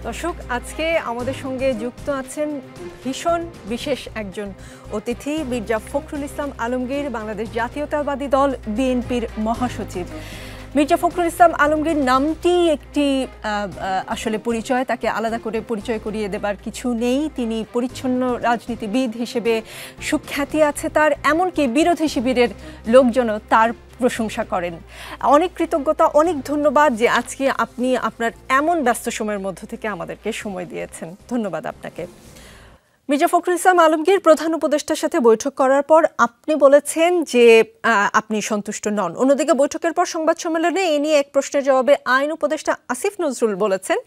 দর্শক, আজকে আমাদের সঙ্গে যুক্ত আছেন ভীষণ বিশেষ একজন অতিথি, মির্জা ফখরুল ইসলাম আলমগীর, বাংলাদেশ জাতীয়তাবাদী দল বিএনপির মহাসচিব। মির্জা ফখরুল ইসলাম আলমগীর নামটি একটি আসলে পরিচয়, তাকে আলাদা করে পরিচয় করিয়ে দেবার কিছু নেই। তিনি পরিচ্ছন্ন রাজনীতিবিদ হিসেবে সুখ্যাতি আছে তার, এমনকি বিরোধী শিবিরের লোকজনও তার প্রশংসা করেন। অনেক কৃতজ্ঞতা, অনেক ধন্যবাদ যে আজকে আপনি আপনার এমন ব্যস্ত সময়ের মধ্য থেকে আমাদেরকে সময় দিয়েছেন। ধন্যবাদ আপনাকে। মির্জা ফখরুল ইসলাম আলমগীর প্রধান উপদেষ্টার সাথে বৈঠক করার পর আপনি বলেছেন যে আপনি সন্তুষ্ট নন। অন্যদিকে বৈঠকের পর সংবাদ সম্মেলনে এ নিয়ে এক প্রশ্নের জবাবে আইন উপদেষ্টা আসিফ নজরুল বলেছেন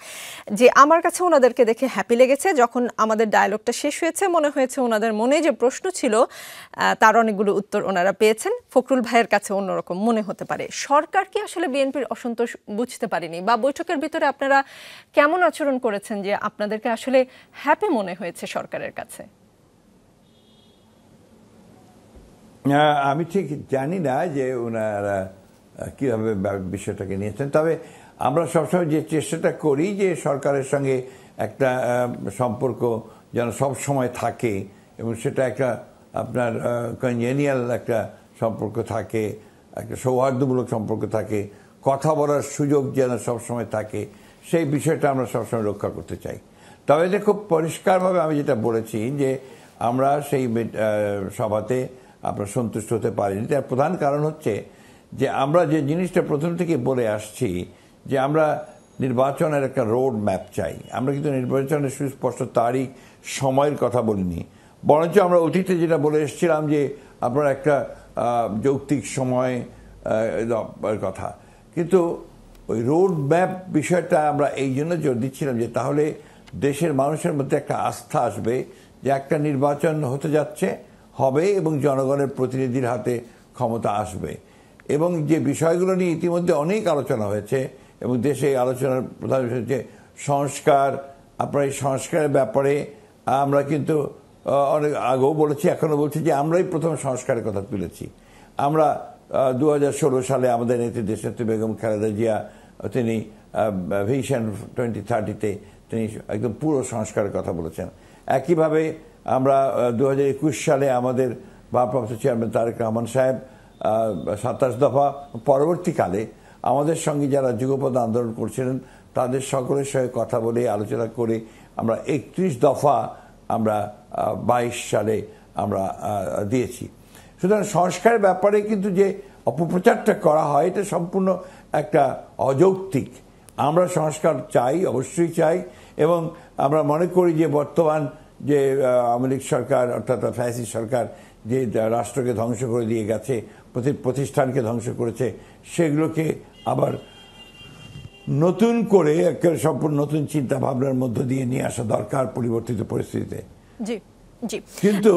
যে আমার কাছে ওনাদেরকে দেখে হ্যাপি লেগেছে। যখন আমাদের ডায়ালগটা শেষ হয়েছে মনে হয়েছে ওনাদের মনে যে প্রশ্ন ছিল তার অনেকগুলো উত্তর ওনারা পেয়েছেন। ফখরুল ভাইয়ের কাছে অন্যরকম মনে হতে পারে। সরকার কি আসলে বিএনপির অসন্তোষ বুঝতে পারেনি, বা বৈঠকের ভিতরে আপনারা কেমন আচরণ করেছেন যে আপনাদেরকে আসলে হ্যাপি মনে হয়েছে সরকারের কাছে? আমি ঠিক জানি না যে ওনারা কিভাবে বিষয়টাকে নিয়েছেন, তবে আমরা সবসময় যে চেষ্টাটা করি যে সরকারের সঙ্গে একটা সম্পর্ক যেন সব সময় থাকে এবং সেটা একটা আপনার কনজেনিয়াল একটা সম্পর্ক থাকে, একটা সৌহার্দ্যমূলক সম্পর্ক থাকে, কথা বলার সুযোগ যেন সবসময় থাকে, সেই বিষয়টা আমরা সবসময় রক্ষা করতে চাই। তবে যে খুব পরিষ্কারভাবে আমি যেটা বলেছি যে আমরা সেই সভাতে আমরা সন্তুষ্ট হতে পারিনি। তার প্রধান কারণ হচ্ছে যে আমরা যে জিনিসটা প্রথম থেকে বলে আসছি যে আমরা নির্বাচনের একটা রোড ম্যাপ চাই। আমরা কিন্তু নির্বাচনের সুস্পষ্ট তারিখ সময়ের কথা বলিনি, বরঞ্চ আমরা অতীতে যেটা বলে এসেছিলাম যে আপনার একটা যৌক্তিক সময় কথা। কিন্তু ওই রোড ম্যাপ বিষয়টা আমরা এই জন্য জোর দিচ্ছিলাম যে তাহলে দেশের মানুষের মধ্যে একটা আস্থা আসবে যে একটা নির্বাচন হতে যাচ্ছে, হবে এবং জনগণের প্রতিনিধির হাতে ক্ষমতা আসবে। এবং যে বিষয়গুলো নিয়ে ইতিমধ্যে অনেক আলোচনা হয়েছে এবং দেশে আলোচনার প্রধান বিষয় হচ্ছে সংস্কার। আপনার এই সংস্কারের ব্যাপারে আমরা কিন্তু অনেক আগেও বলেছি, এখনও বলছি যে আমরাই প্রথম সংস্কারের কথা তুলেছি। আমরা 2016 সালে আমাদের নেত্রী দেশনেত্রী বেগম খালেদা জিয়া তিনি ভিশন 2030-তে তিনি একদম পুরো সংস্কারের কথা বলেছেন। একইভাবে আমরা 2021 সালে আমাদের ভারপ্রাপ্ত চেয়ারম্যান তারেক রহমান সাহেব 27 দফা, পরবর্তীকালে আমাদের সঙ্গে যারা যুগপৎ আন্দোলন করছিলেন তাদের সকলের সঙ্গে কথা বলে আলোচনা করে আমরা 31 দফা আমরা 22 সালে আমরা দিয়েছি। সুতরাং সংস্কারের ব্যাপারে কিন্তু যে অপপ্রচারটা করা হয় এটা সম্পূর্ণ একটা অযৌক্তিক। আমরা সংস্কার চাই, অবশ্যই চাই, এবং আমরা মনে করি যে বর্তমান যে আওয়ামী লীগ সরকার অর্থাৎ ফ্যাসিস্ট সরকার যে রাষ্ট্রকে ধ্বংস করে দিয়ে গেছে, প্রতিষ্ঠানকে ধ্বংস করেছে, সেগুলোকে আবার নতুন করে একটা সম্পূর্ণ নতুন চিন্তা ভাবনার মধ্য দিয়ে নিয়ে আসা দরকার পরিবর্তিত পরিস্থিতিতে। জি জি। কিন্তু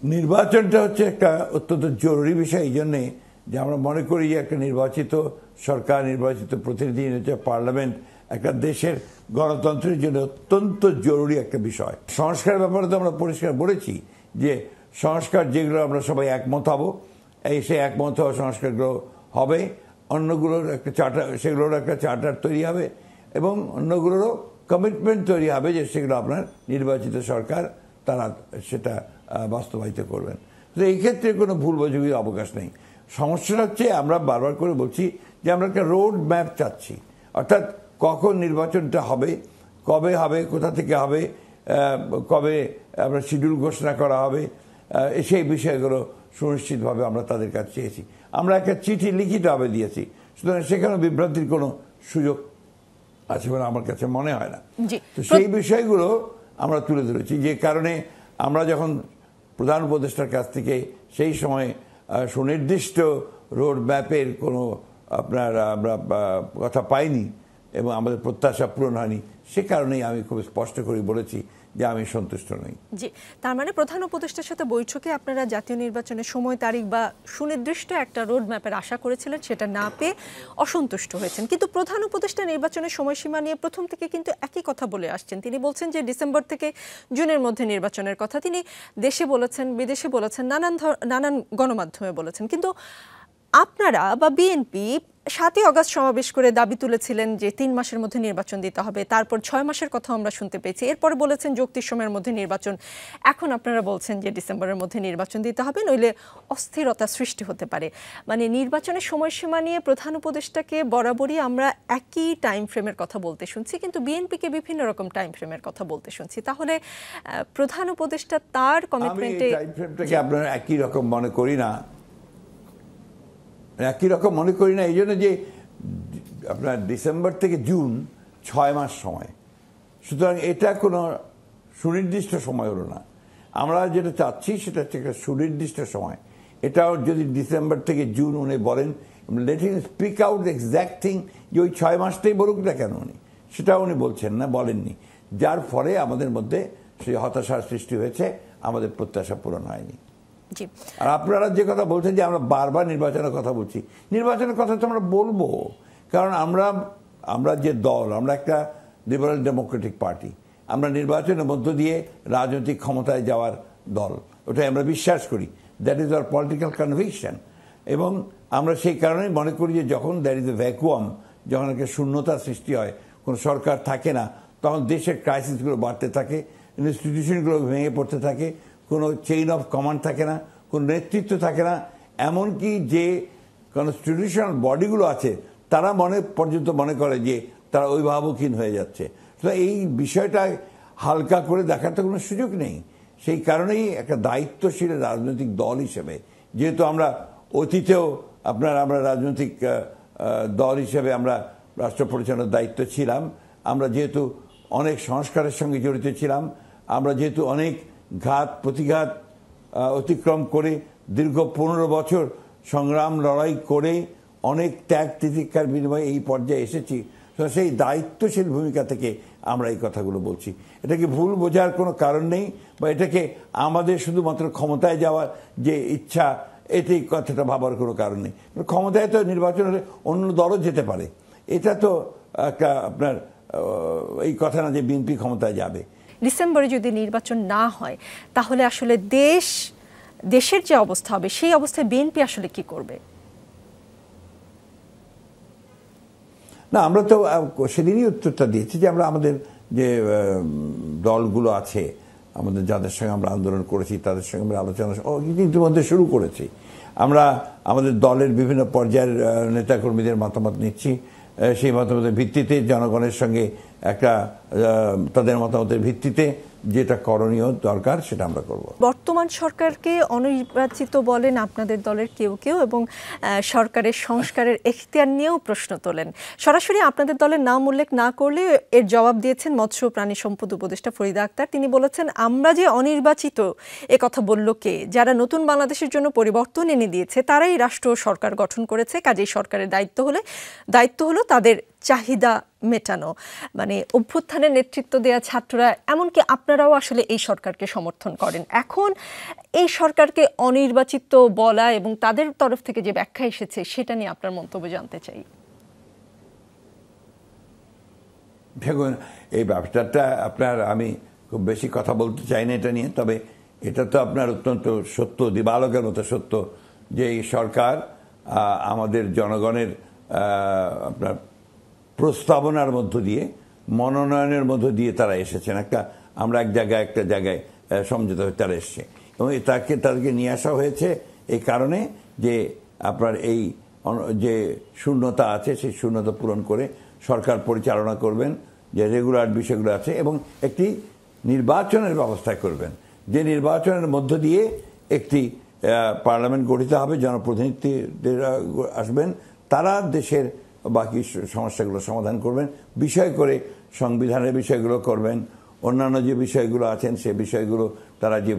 নির্বাচনটা হচ্ছে একটা অত্যন্ত জরুরি বিষয় এই জন্যে যে আমরা মনে করি যে একটা নির্বাচিত সরকার, নির্বাচিত প্রতিনিধি, পার্লামেন্ট একটা দেশের গণতন্ত্রের জন্য অত্যন্ত জরুরি একটা বিষয়। সংস্কারের ব্যাপারে তো আমরা পরিষ্কার বলেছি যে সংস্কার যেগুলো আমরা সবাই একমত হব, সেই একমত হওয়া সংস্কারগুলো হবে, অন্যগুলোর একটা চার্টার, সেগুলোর একটা চার্টার তৈরি হবে এবং অন্যগুলোরও কমিটমেন্ট তৈরি হবে যে সেগুলো আপনার নির্বাচিত সরকার তারা সেটা বাস্তবায়িত করবেন। তো এই ক্ষেত্রে কোনো ভুল বোঝাবুঝির অবকাশ নেই। সমস্যাটা হচ্ছে আমরা বারবার করে বলছি যে আমরা একটা রোড ম্যাপ চাচ্ছি, অর্থাৎ কখন নির্বাচনটা হবে, কবে হবে, কোথা থেকে হবে, কবে আমরা শিডিউল ঘোষণা করা হবে, সেই বিষয়গুলো সুনিশ্চিতভাবে আমরা তাদের কাছে চেয়েছি। আমরা একটা চিঠি লিখিতভাবে দিয়েছি, সুতরাং সেখানে বিভ্রান্তির কোনো সুযোগ আছে বলে আমার কাছে মনে হয় না। তো সেই বিষয়গুলো আমরা তুলে ধরেছি, যে কারণে আমরা যখন প্রধান উপদেষ্টার কাছ থেকে সেই সময় সুনির্দিষ্ট রোড ম্যাপের কোনো আপনার আমরা কথা পাইনি এবং আমাদের প্রত্যাশা পূরণ হয়নি, সে কারণেই আমি খুব স্পষ্ট করে বলেছি যে আমি সন্তুষ্ট নই। জি, তার মানে প্রধান উপদেষ্টার সাথে বৈঠকে আপনারা জাতীয় নির্বাচনের সময় তারিখ বা সুনির্দিষ্ট একটা রোড ম্যাপের আশা করেছিলেন, সেটা না পেয়ে অসন্তুষ্ট হয়েছেন। কিন্তু প্রধান উপদেষ্টা নির্বাচনের সময়সীমা নিয়ে প্রথম থেকে কিন্তু একই কথা বলে আসছেন। তিনি বলছেন যে ডিসেম্বর থেকে জুনের মধ্যে নির্বাচনের কথা। তিনি দেশে বলেছেন, বিদেশে বলেছেন, নানান গণমাধ্যমে বলেছেন। কিন্তু আপনারা বা বিএনপি 7ই অগস্ট সমাবেশ করে দাবি তুলেছিলেন যে 3 মাসের মধ্যে নির্বাচন দিতে হবে, তারপর 6 মাসের কথা আমরা শুনতে পেয়েছি, এরপরে বলেছেন যৌক্তিক সময়ের মধ্যে নির্বাচন, এখন আপনারা বলছেন যে ডিসেম্বরের মধ্যে নির্বাচন দিতে হবে, নইলে অস্থিরতা সৃষ্টি হতে পারে। মানে নির্বাচনের সময়সীমা নিয়ে প্রধান উপদেষ্টাকে বরাবরই আমরা একই টাইম ফ্রেমের কথা বলতে শুনছি, কিন্তু বিএনপিকে বিভিন্ন রকম টাইম ফ্রেমের কথা বলতে শুনছি। তাহলে প্রধান উপদেষ্টা তার কমিটমেন্টে টাইম ফ্রেমটাকে আপনারা একই রকম মনে করি না, একই রকম মনে করি না এই জন্য যে আপনার ডিসেম্বর থেকে জুন 6 মাস সময়, সুতরাং এটা কোনো সুনির্দিষ্ট সময় হলো না। আমরা যেটা চাচ্ছি সেটা হচ্ছে একটা সুনির্দিষ্ট সময়। এটাও যদি ডিসেম্বর থেকে জুন উনি বলেন, let him speak out exact thing, যে ওই 6 মাসটাই বলুক না কেন, উনি সেটাও উনি বলছেন না, বলেননি, যার ফলে আমাদের মধ্যে সেই হতাশার সৃষ্টি হয়েছে, আমাদের প্রত্যাশা পূরণ হয়নি। আর আপনারা যে কথা বলছেন যে আমরা বারবার নির্বাচনের কথা বলছি, নির্বাচনের কথা তো আমরা বলবো, কারণ আমরা যে দল, আমরা একটা লিবারেল ডেমোক্রেটিক পার্টি, আমরা নির্বাচনের মধ্য দিয়ে রাজনৈতিক ক্ষমতায় যাওয়ার দল, ওটাই আমরা বিশ্বাস করি, that is our political conviction. এবং আমরা সেই কারণেই মনে করি যে যখন দ্যাট ইজ এ ভ্যাকুয়াম, যখন একটা শূন্যতার সৃষ্টি হয়, কোনো সরকার থাকে না, তখন দেশের ক্রাইসিসগুলো বাড়তে থাকে, ইনস্টিটিউশনগুলো ভেঙে পড়তে থাকে, কোনো চেইন অফ কমান্ড থাকে না, কোনো নেতৃত্ব থাকে না, এমনকি যে কনস্টিটিউশনাল বডিগুলো আছে তারা পর্যন্ত মনে করে যে তারা অভিভাবকহীন হয়ে যাচ্ছে। তো এই বিষয়টা হালকা করে দেখার তো কোনো সুযোগ নেই। সেই কারণেই একটা দায়িত্বশীল রাজনৈতিক দল হিসেবে, যেহেতু আমরা অতীতেও আমরা রাজনৈতিক দল হিসেবে আমরা রাষ্ট্র পরিচালনার দায়িত্ব ছিলাম, আমরা যেহেতু অনেক সংস্কারের সঙ্গে জড়িত ছিলাম, আমরা যেহেতু অনেক ঘাত প্রতিঘাত অতিক্রম করে দীর্ঘ 15 বছর সংগ্রাম লড়াই করে অনেক ত্যাগ তিতিক্ষার বিনিময়ে এই পর্যায়ে এসেছি, তো সেই দায়িত্বশীল ভূমিকা থেকে আমরা এই কথাগুলো বলছি। এটাকে ভুল বোঝার কোনো কারণ নেই, বা এটাকে আমাদের শুধুমাত্র ক্ষমতায় যাওয়ার যে ইচ্ছা, এটাই কথাটা ভাবার কোনো কারণ নেই। ক্ষমতায় তো নির্বাচন হলে অন্য দলও যেতে পারে, এটা তো একটা আপনার এই কথা না যে বিএনপি ক্ষমতায় যাবে। ডিসেম্বরে যদি নির্বাচন না হয় তাহলে আসলে দেশের যে অবস্থা হবে, সেই অবস্থায় বিএনপি আসলে কি করবে? না, আমরা তো সেদিনই উত্তরটা দিয়েছি যে আমরা আমাদের যে দলগুলো আছে, আমাদের যাদের সঙ্গে আমরা আন্দোলন করেছি, তাদের সঙ্গে আমরা আলোচনা ইতিমধ্যে শুরু করেছি। আমরা আমাদের দলের বিভিন্ন পর্যায়ের নেতাকর্মীদের মতামত নিচ্ছি, সেই মতামতের ভিত্তিতে জনগণের সঙ্গে একটা তাদের মতামতের ভিত্তিতে যেটা করণীয় দরকার সেটা আমরা করব। বর্তমান সরকারকে অনির্বাচিত বলেন আপনাদের দলের কেউ কেউ, এবং সরকারের সংস্কারের এখতিয়ার নিয়েও প্রশ্ন তোলেন। সরাসরি আপনাদের দলের নাম উল্লেখ না করলে এর জবাব দিয়েছেন মৎস্য প্রাণী সম্পদ উপদেষ্টা ফরিদা আক্তার। তিনি বলেছেন, আমরা যে অনির্বাচিত এ কথা বলল কে? যারা নতুন বাংলাদেশের জন্য পরিবর্তন এনে দিয়েছে তারাই রাষ্ট্র সরকার গঠন করেছে, কাজেই সরকারের দায়িত্ব হলো তাদের চাহিদা মেটানো। মানে অভ্যুত্থানের নেতৃত্ব দেয়া ছাত্ররা, এমনকি আপনারাও আসলে এই সরকারকে সমর্থন করেন। এখন এই সরকারকে অনির্বাচিত বলা এবং তাদের তরফ থেকে যে ব্যাখ্যা এসেছে সেটা নিয়ে আপনার মন্তব্য জানতে চাই। দেখুন, এই ব্যাপারটা আমি খুব বেশি কথা বলতে চাই না এটা নিয়ে, তবে এটা তো আপনার অত্যন্ত সত্য, দিবালোকের মতো সত্য, যে এই সরকার আমাদের জনগণের আপনার প্রস্তাবনার মধ্য দিয়ে, মনোনয়নের মধ্য দিয়ে তারা এসেছেন। আমরা একটা জায়গায় সমঝোতা হয়ে তারা এসছে, এবং তাদেরকে নিয়ে আসা হয়েছে এই কারণে যে আপনার এই যে শূন্যতা আছে সেই শূন্যতা পূরণ করে সরকার পরিচালনা করবেন, যে রেগুলার বিষয়গুলো আছে, এবং একটি নির্বাচনের ব্যবস্থা করবেন, যে নির্বাচনের মধ্য দিয়ে একটি পার্লামেন্ট গঠিত হবে, জনপ্রতিনিধিরা আসবেন, তারা দেশের বাকি সমস্যাগুলো সমাধান করবেন, বিষয় করে সংবিধানের বিষয়গুলো করবেন, অন্যান্য যে বিষয়গুলো আছেন সে বিষয়গুলো, তারা যে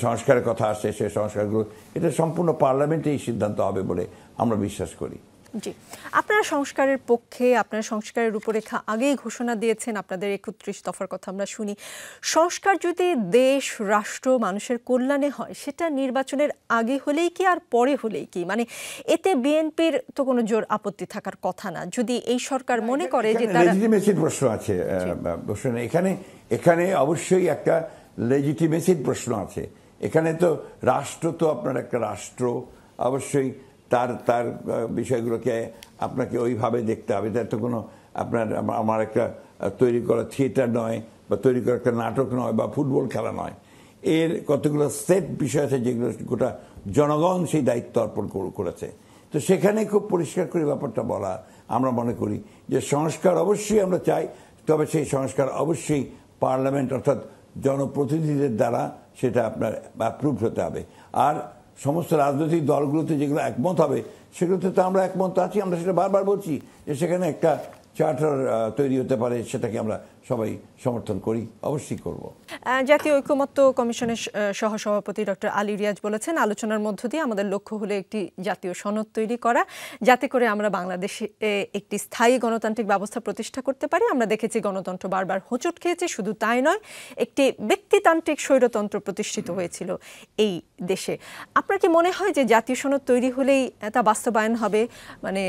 সংস্কারের কথা আসছে সে সংস্কারগুলো, এটা সম্পূর্ণ পার্লামেন্টে এই সিদ্ধান্ত হবে বলে আমরা বিশ্বাস করি। জি, আপনারা সংস্কারের পক্ষে, আপনারা সংস্কারের রূপরেখা আগেই ঘোষণা দিয়েছেন, আপনাদের 31 দফার কথা আমরা শুনি। সংস্কার যদি দেশ, রাষ্ট্র, মানুষের কল্যাণে হয়, সেটা নির্বাচনের আগে হলেই কি আর পরে হলেই কি? মানে এতে বিএনপির তো কোনো জোর আপত্তি থাকার কথা না, যদি এই সরকার মনে করে যে তারা লেজিটিমেসির প্রশ্ন আছে। এখানে অবশ্যই একটা লেজিটিমেসির প্রশ্ন আছে। এখানে তো রাষ্ট্র, তো আপনার একটা রাষ্ট্র অবশ্যই তার তার বিষয়গুলোকে আপনাকে ওইভাবে দেখতে হবে। তার তো কোনো আপনার আমার একটা তৈরি করা থিয়েটার নয়, বা তৈরি করা একটা নাটক নয়, বা ফুটবল খেলা নয়। এর কতগুলো সেট বিষয় আছে যেগুলো গোটা জনগণ সেই দায়িত্ব অর্পণ করেছে। তো সেখানে খুব পরিষ্কার করে ব্যাপারটা বলা, আমরা মনে করি যে সংস্কার অবশ্যই আমরা চাই, তবে সেই সংস্কার অবশ্যই পার্লামেন্ট অর্থাৎ জনপ্রতিনিধিদের দ্বারা সেটা আপনার অ্যাপ্রুভ হতে হবে। আর সমস্ত রাজনৈতিক দলগুলোতে যেগুলো একমত হবে সেগুলোতে তো আমরা একমত আছি। আমরা সেটা বারবার বলছি যে সেখানে একটা চার্টার তৈরি হতে পারে, সেটাকে আমরা সবাই সমর্থন করি, অবশ্যই করব। জাতীয় ঐকমত্য কমিশনের সহসভাপতি ডক্টর আলী রিয়াজ বলেছেন, আলোচনার মধ্য দিয়ে আমাদের লক্ষ্য হলো একটি জাতীয় সনদ তৈরি করা, যাতে করে আমরা বাংলাদেশে একটি স্থায়ী গণতান্ত্রিক ব্যবস্থা প্রতিষ্ঠা করতে পারি। আমরা দেখেছি গণতন্ত্র বারবার হোঁচট খেয়েছে, শুধু তাই নয়, একটি ব্যক্তিতান্ত্রিক স্বৈরতন্ত্র প্রতিষ্ঠিত হয়েছিল এই দেশে। আপনার কি মনে হয় যে জাতীয় সনদ তৈরি হলেই তা বাস্তবায়ন হবে, মানে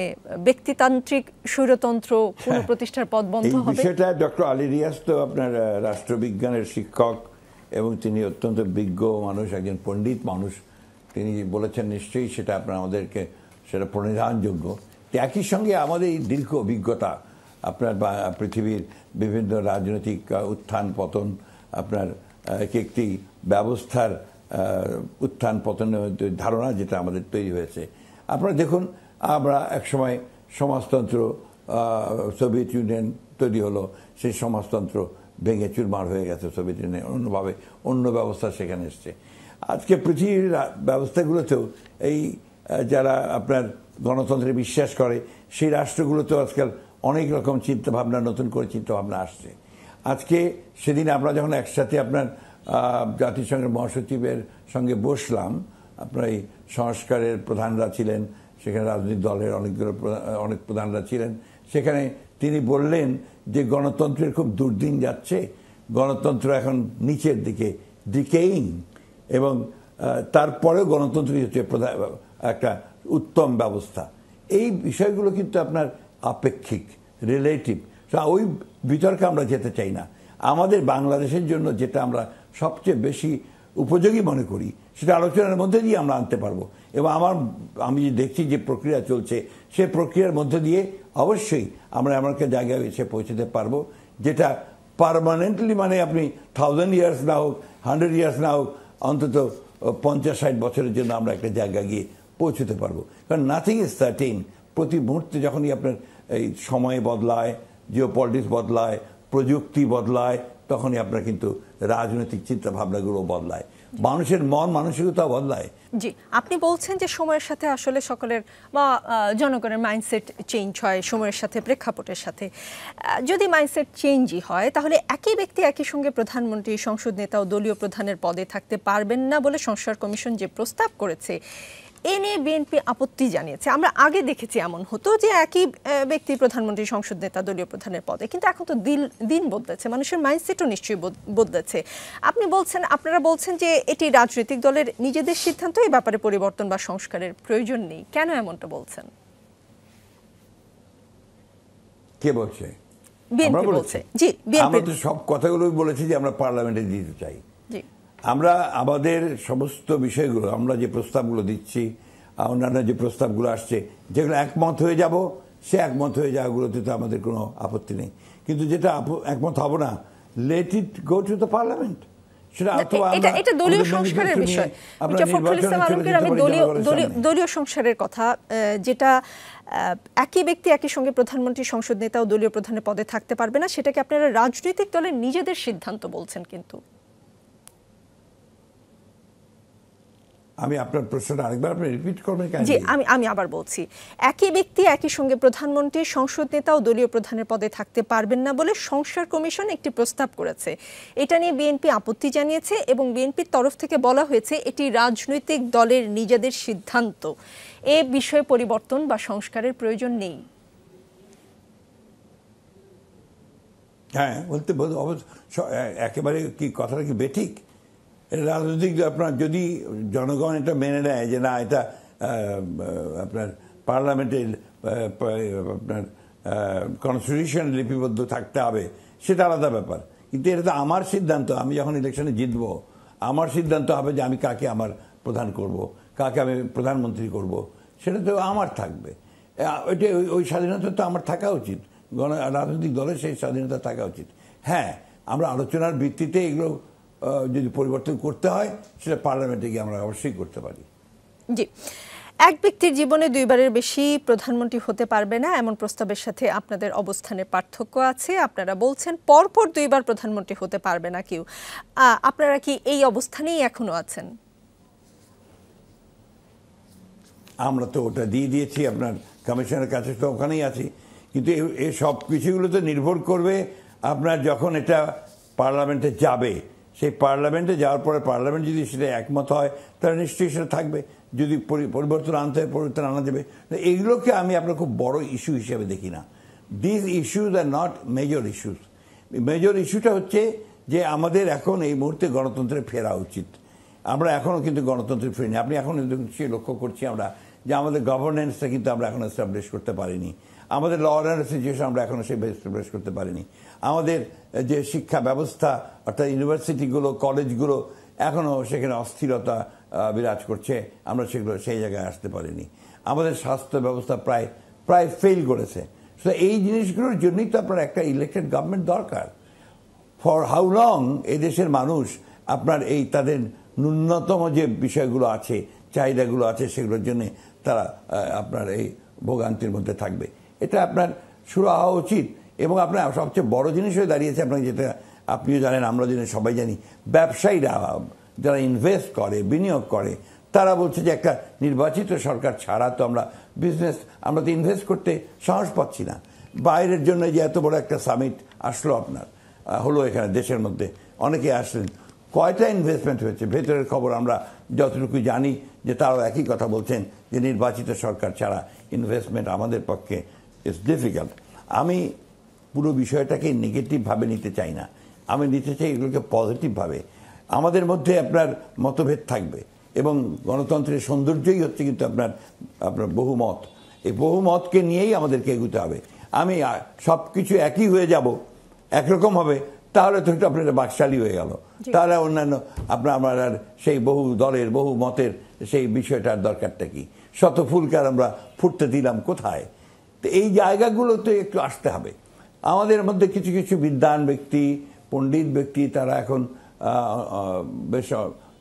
ব্যক্তিতান্ত্রিক স্বৈরতন্ত্র পুনঃপ্রতিষ্ঠার পথ বন্ধ হবে? বিষয়টা ডক্টর আলী রিয়াজ তো আপনার রাষ্ট্রবিজ্ঞানের শিক্ষক এবং তিনি অত্যন্ত বিজ্ঞ মানুষ, একজন পণ্ডিত মানুষ। তিনি বলেছেন নিশ্চয়ই সেটা আপনার আমাদেরকে সেটা প্রণিধানযোগ্য। একই সঙ্গে আমাদের এই দীর্ঘ অভিজ্ঞতা আপনার পৃথিবীর বিভিন্ন রাজনৈতিক উত্থান পতন, আপনার একটি ব্যবস্থার উত্থান পতনের ধারণা যেটা আমাদের তৈরি হয়েছে। আপনারা দেখুন, আমরা একসময় সমাজতন্ত্র, সোভিয়েত ইউনিয়ন তৈরি হলো, সেই সমাজতন্ত্র ভেঙে চুরমার হয়ে গেছে। সোভিয়েত ইউনিয়ন অন্যভাবে অন্য ব্যবস্থা সেখানে এসছে। আজকে পৃথিবীর ব্যবস্থাগুলোতেও এই যারা আপনার গণতন্ত্রে বিশ্বাস করে সেই রাষ্ট্রগুলোতেও আজকাল অনেক রকম চিন্তাভাবনা, নতুন করে চিন্তাভাবনা আসছে। আজকে সেদিন আমরা যখন একসাথে আপনার জাতিসংঘের মহাসচিবের সঙ্গে বসলাম, আপনার এই সংস্কারের প্রধানরা ছিলেন, সেখানে রাজনৈতিক দলের অনেক প্রধানরা ছিলেন। সেখানে তিনি বললেন যে গণতন্ত্রের খুব দুর্দিন যাচ্ছে, গণতন্ত্র এখন নিচের দিকে, ডিকেইং, এবং তারপরেও গণতন্ত্রই হচ্ছে একটা উত্তম ব্যবস্থা। এই বিষয়গুলো কিন্তু আপনার আপেক্ষিক, রিলেটিভ। ওই বিতর্কে আমরা যেতে চাই না। আমাদের বাংলাদেশের জন্য যেটা আমরা সবচেয়ে বেশি উপযোগী মনে করি সেটা আলোচনার মধ্যে দিয়ে আমরা আনতে পারবো। এবং আমি দেখছি যে প্রক্রিয়া চলছে, সে প্রক্রিয়ার মধ্যে দিয়ে অবশ্যই আমরা এমন একটা জায়গায় এসে পৌঁছতে পারবো যেটা পার্মানেন্টলি, মানে আপনি 1000 ইয়ার্স না হোক, 100 ইয়ার্স না হোক, অন্তত 50-60 বছরের জন্য আমরা একটা জায়গা গিয়ে পৌঁছতে পারবো। কারণ নাথিং ইজ সার্টেন। প্রতি মুহূর্তে যখনই আপনার এই সময় বদলায়, জিওপলিটিক্স বদলায়, প্রযুক্তি বদলায়, তখনই আপনার কিন্তু রাজনৈতিক চিন্তা ভাবনাগুলো বদলায়, মানুষের মন মানসিকতা বদলায়। জি, আপনি বলছেন যে সময়ের সাথে আসলে সকলের বা জনগণের মাইন্ডসেট চেঞ্জ হয় সময়ের সাথে, প্রেক্ষাপটের সাথে। যদি মাইন্ডসেট চেঞ্জই হয়, তাহলে একই ব্যক্তি একই সঙ্গে প্রধানমন্ত্রী, সংসদ নেতা ও দলীয় প্রধানের পদে থাকতে পারবেন না বলে সংস্কার কমিশন যে প্রস্তাব করেছে, এ নিয়ে বিএনপি আপত্তি জানিয়েছে। আমরা আগে দেখেছি এমন হতো যে একই ব্যক্তি প্রধানমন্ত্রী, সংসদ নেতা, দলীয় প্রধানের পদে, কিন্তু এখন তো দিন বদলেছে, মানুষের মাইন্ডসেটও নিশ্চয়ই বদলেছে। আপনারা বলছেন যে এটি রাজনৈতিক দলের নিজেদের সিদ্ধান্ত, এই ব্যাপারে পরিবর্তন বা সংস্কারের প্রয়োজন নেই। কেন এমনটা বলছেন? কে বলছে? বিএনপি বলছে। জি, বিএনপি। আমরা তো সব কথাগুলো বলেছি যে আমরা পার্লামেন্টে দিতে চাই। জি, আমরা আমাদের সমস্ত বিষয়গুলো, আমরা যে প্রস্তাবগুলো দিচ্ছি, অন্যান্য যে প্রস্তাবগুলো আসছে, যেগুলো একমত হয়ে যাব, সে একমত হয়ে যাওয়াগুলোতে তো আমাদের কোনো আপত্তি নেই। কিন্তু যেটা একমত হব না, let it go to the parliament. এটা দলীয় সংস্কারের বিষয়। ফখরুল ইসলাম আলমগীর, আমি দলীয় সংস্কারের কথা, যেটা একই ব্যক্তি একই সঙ্গে প্রধানমন্ত্রী, সংসদ নেতা ও দলীয় প্রধানের পদে থাকতে পারবে না, সেটাকে আপনারা রাজনৈতিক দলের নিজেদের সিদ্ধান্ত বলছেন। কিন্তু আমি আপনার প্রশ্নটা আরেকবার আপনি রিপিট করবেন কেন? জি, আমি আবার বলছি, একই ব্যক্তি একই সঙ্গে প্রধানমন্ত্রী, সংসদ নেতা ও দলীয় প্রধানের পদে থাকতে পারবেন না বলে সংস্কার কমিশন একটি প্রস্তাব করেছে। এটা নিয়ে বিএনপি আপত্তি জানিয়েছে এবং বিএনপির তরফ থেকে বলা হয়েছে এটি রাজনৈতিক দলের নিজেদের সিদ্ধান্ত, এ বিষয়ে পরিবর্তন বা সংস্কারের প্রয়োজন নেই। হ্যাঁ, বলতে একেবারে কি কথাটা কি বেঠিক? রাজনৈতিক আপনার যদি জনগণ এটা মেনে নেয় যে না, এটা আপনার পার্লামেন্টের আপনার কনস্টিটিউশন লিপিবদ্ধ থাকতে হবে, সেটা আলাদা ব্যাপার। কিন্তু এটা তো আমার সিদ্ধান্ত। আমি যখন ইলেকশনে জিতবো, আমার সিদ্ধান্ত হবে যে আমি কাকে আমার প্রধান করব, কাকে আমি প্রধানমন্ত্রী করব, সেটা তো আমার থাকবে। ওইটা ওই স্বাধীনতা তো আমার থাকা উচিত, রাজনৈতিক দলের সেই স্বাধীনতা থাকা উচিত। হ্যাঁ, আমরা আলোচনার ভিত্তিতে এগুলো যদি পরিবর্তন করতে হয় সেটা পার্লামেন্টে গিয়ে আমরা অবশ্যই করতে পারি। জি, এক ব্যক্তির জীবনে দুইবারের বেশি প্রধানমন্ত্রী হতে পারবে না এমন প্রস্তাবের সাথে আপনাদের অবস্থানের পার্থক্য আছে। আপনারা বলছেন পরপর দুইবার প্রধানমন্ত্রী হতে পারবে না কেউ। আপনারা কি এই অবস্থানেই এখনো আছেন? আমরা তো ওটা দিয়ে দিয়েছি আপনার কমিশনের কাছে, তো ওখানেই আছি। কিন্তু এই সব কিছুগুলো তো নির্ভর করবে আপনার যখন এটা পার্লামেন্টে যাবে, সেই পার্লামেন্টে যাওয়ার পরে পার্লামেন্ট যদি সেটা একমত হয় তাহলে নিশ্চয়ই সেটা থাকবে। যদি পরিবর্তন আনতে হয় পরিবর্তন আনা যাবে। এইগুলোকে আমি আপনার খুব বড় ইস্যু হিসেবে দেখি না। This issues are not major issues. Major ইস্যুটা হচ্ছে যে আমাদের এখন এই মুহূর্তে গণতন্ত্রে ফেরা উচিত। আমরা এখনও কিন্তু গণতন্ত্রে ফিরিনি। আপনি এখন লক্ষ্য করছি আমরা যে আমাদের গভর্নেন্সটা কিন্তু আমরা এখন এস্টাবলিশ করতে পারিনি। আমাদের ল অ্যান্ড সিচুয়েশন আমরা এখনো সেই এস্টাবলিশ করতে পারিনি। আমাদের যে শিক্ষা ব্যবস্থা অর্থাৎ ইউনিভার্সিটিগুলো, কলেজগুলো এখনও সেখানে অস্থিরতা বিরাজ করছে, আমরা সেগুলো সেই জায়গায় আসতে পারিনি। আমাদের স্বাস্থ্য ব্যবস্থা প্রায় ফেল করেছে। তো এই জিনিসগুলোর জন্যই তো আপনার একটা ইলেকটেড গভর্নমেন্ট দরকার। ফর হাউ লং এই দেশের মানুষ আপনার এই তাদের ন্যূনতম যে বিষয়গুলো আছে, চাহিদাগুলো আছে, সেগুলোর জন্য তারা আপনার এই ভোগান্তির মধ্যে থাকবে। এটা আপনার শুরু হওয়া উচিত। এবং আপনার সবচেয়ে বড় জিনিস হয়ে দাঁড়িয়েছে, আপনার যেটা আপনিও জানেন, আমরা জানি, সবাই জানি, ব্যবসায়ীরা যারা ইনভেস্ট করে, বিনিয়োগ করে, তারা বলছে যে একটা নির্বাচিত সরকার ছাড়া তো আমরা আমরা তো ইনভেস্ট করতে সাহস পাচ্ছি না। বাইরের জন্য যে এত বড় একটা সামিট আসলো আপনার হলো এখানে দেশের মধ্যে, অনেকে আসলেন, কয়টা ইনভেস্টমেন্ট হয়েছে? ভেতরের খবর আমরা যতটুকু জানি যে তারাও একই কথা বলছেন যে নির্বাচিত সরকার ছাড়া ইনভেস্টমেন্ট আমাদের পক্ষে ইটস ডিফিকাল্ট। আমি পুরো বিষয়টাকে নেগেটিভভাবে নিতে চাই না, আমি নিতে চাই এগুলোকে পজিটিভভাবে। আমাদের মধ্যে আপনার মতভেদ থাকবে এবং গণতন্ত্রের সৌন্দর্যই হচ্ছে কিন্তু আপনার বহুমত। এই বহুমতকে নিয়েই আমাদেরকে এগোতে হবে। আমি সব কিছু একই হয়ে যাব, একরকম হবে, তাহলে তো একটু আপনার বাকশালী হয়ে গেল। তাহলে অন্যান্য আমার আর সেই বহু দলের বহু মতের সেই বিষয়টার দরকারটা কি? শত ফুলকে আমরা ফুটতে দিলাম কোথায়? তো এই জায়গাগুলোতে একটু আসতে হবে। আমাদের মধ্যে কিছু কিছু বিদ্বান ব্যক্তি, পণ্ডিত ব্যক্তি, তারা এখন বেশ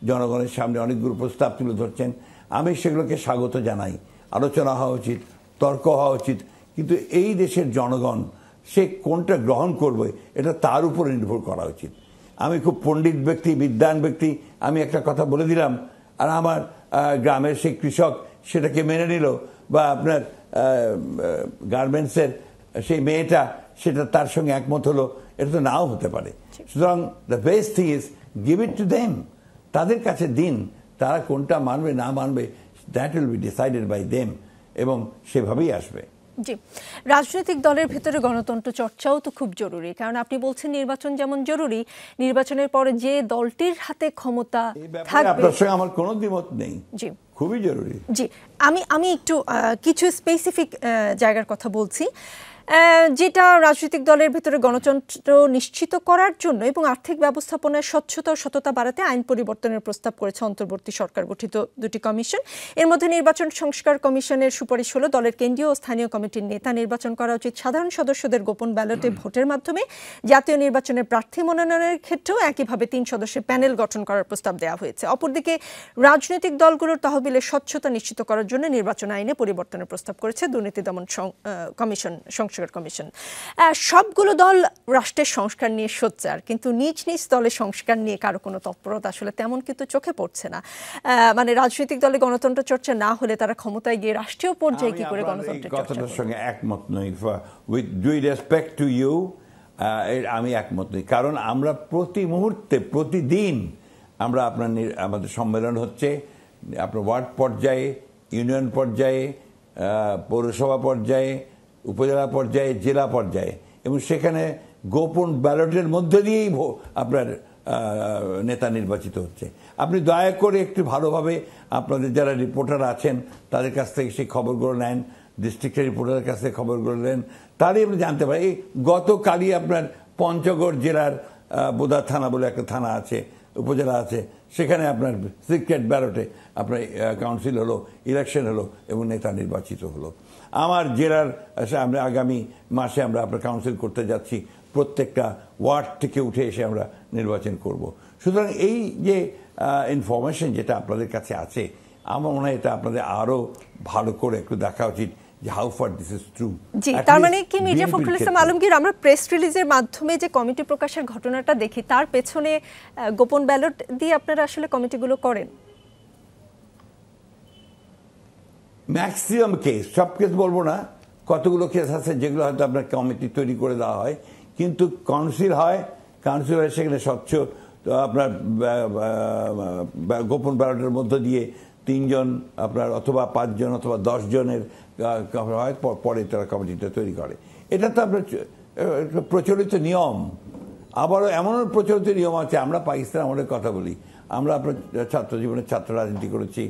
জনগণের সামনে অনেকগুলো প্রস্তাব তুলে ধরছেন। আমি সেগুলোকে স্বাগত জানাই। আলোচনা হওয়া উচিত, তর্ক হওয়া উচিত, কিন্তু এই দেশের জনগণ সে কোনটা গ্রহণ করবে এটা তার উপরে নির্ভর করা উচিত। আমি খুব পণ্ডিত ব্যক্তি, বিদ্বান ব্যক্তি, আমি একটা কথা বলে দিলাম, আর আমার গ্রামের সেই কৃষক সেটাকে মেনে নিল, বা আপনার গার্মেন্টসের সেই মেয়েটা সেটা তার সঙ্গে একমত হলো, এটা তো নাও হতে পারে। সুতরাং the best thing is give it to them. তাদের কাছে দিন, তারা কোনটা মানবে না মানবে that will be decided by them, এবং সেভাবেই আসবে। জি, রাজনৈতিক দলের ভেতরে গণতন্ত্র চর্চাও তো খুব জরুরি, কারণ আপনি বলছেন নির্বাচন যেমন জরুরি, নির্বাচনের পরে যে দলটির হাতে ক্ষমতা থাকবে, আপনার সঙ্গে আমার কোনো দ্বিমত নেই। জি, খুবই জরুরি। জি, আমি একটু কিছু স্পেসিফিক জায়গার কথা বলছি, যেটা রাজনৈতিক দলের ভেতরে গণতন্ত্র নিশ্চিত করার জন্য এবং আর্থিক ব্যবস্থাপনার স্বচ্ছতা ও সততা বাড়াতে আইন পরিবর্তনের প্রস্তাব করেছে অন্তর্বর্তী সরকার গঠিত দুটি কমিশন। এর মধ্যে নির্বাচন সংস্কার কমিশনের সুপারিশ হলো দলের কেন্দ্রীয় ও স্থানীয় কমিটির নেতা নির্বাচন করা উচিত সাধারণ সদস্যদের গোপন ব্যালটে ভোটের মাধ্যমে। জাতীয় নির্বাচনের প্রার্থী মনোনয়নের ক্ষেত্রেও একইভাবে 3 সদস্যের প্যানেল গঠন করার প্রস্তাব দেওয়া হয়েছে। অপরদিকে রাজনৈতিক দলগুলোর তহবিলের স্বচ্ছতা নিশ্চিত করার জন্য নির্বাচন আইনে পরিবর্তনের প্রস্তাব করেছে দুর্নীতি দমন কমিশন, কমিশন। সবগুলো দল রাষ্ট্রের সংস্কার নিয়ে সোচ্চার, কিন্তু নিজ নিজ দলের সংস্কার নিয়ে কারো কোনো তৎপরতা আসলে তেমন কিন্তু চোখে পড়ছে না। মানে রাজনৈতিক দলে গণতন্ত্র চর্চা না হলে তারা ক্ষমতায় গিয়ে রাষ্ট্রীয় পর্যায়ে কি করে গণতন্ত্রের চর্চা করবে? সঙ্গে একমত নই। With due respect to you, আমি একমত নই। কারণ আমরা প্রতি মুহূর্তে, প্রতিদিন আমরা আমাদের সম্মেলন হচ্ছে আপনার ওয়ার্ড পর্যায়ে, ইউনিয়ন পর্যায়ে, পৌরসভা পর্যায়ে, উপজেলা পর্যায়ে, জেলা পর্যায়ে, এবং সেখানে গোপন ব্যালটের মধ্যে দিয়েই আপনার নেতা নির্বাচিত হচ্ছে। আপনি দয়া করে একটু ভালোভাবে আপনাদের যারা রিপোর্টার আছেন তাদের কাছ থেকে সেই খবরগুলো নেন, ডিস্ট্রিক্টের রিপোর্টারের কাছ থেকে খবরগুলো নেন, তারই আপনি জানতে পারেন। এই গতকালই আপনার পঞ্চগড় জেলার বোদা থানা বলে একটা থানা আছে, উপজেলা আছে, সেখানে আপনার সিক্রেট ব্যালটে আপনার কাউন্সিল হলো, ইলেকশন হলো এবং নেতা নির্বাচিত হলো। আমার জেলার আমরা আগামী মাসে আমরা আপনার কাউন্সিল করতে যাচ্ছি, প্রত্যেকটা ওয়ার্ড থেকে উঠে এসে আমরা নির্বাচন করব। সুতরাং এই যে ইনফরমেশন যেটা আপনাদের কাছে আছে, আমার মনে হয় এটা আপনাদের আরো ভালো করে একটু দেখা উচিত যে how far this is true. জি, তার মানে কি মির্জা ফখরুল ইসলাম আলমগীর, আমরা প্রেস রিলিজের মাধ্যমে যে কমিটি প্রকাশের ঘটনাটা দেখি, তার পেছনে গোপন ব্যালট দিয়ে আপনারা আসলে কমিটিগুলো করেন? ম্যাক্সিমাম কেস, সব কেস বলবো না, কতগুলো কেস আছে যেগুলো হয়তো আপনার কমিটি তৈরি করে দেওয়া হয়, কিন্তু কাউন্সিল হয়, কাউন্সিল হয় সেখানে স্বচ্ছ আপনার গোপন ব্যালটের মধ্য দিয়ে 3 জন আপনার অথবা 5 জন অথবা 10 জনের হয়, পরে তারা কমিটিটা তৈরি করে। এটা তো আপনার প্রচলিত নিয়ম। আবারও এমনও প্রচলিত নিয়ম আছে, আমরা পাকিস্তান আমলের কথা বলি, আমরা আপনার ছাত্র জীবনে ছাত্র রাজনীতি করেছি,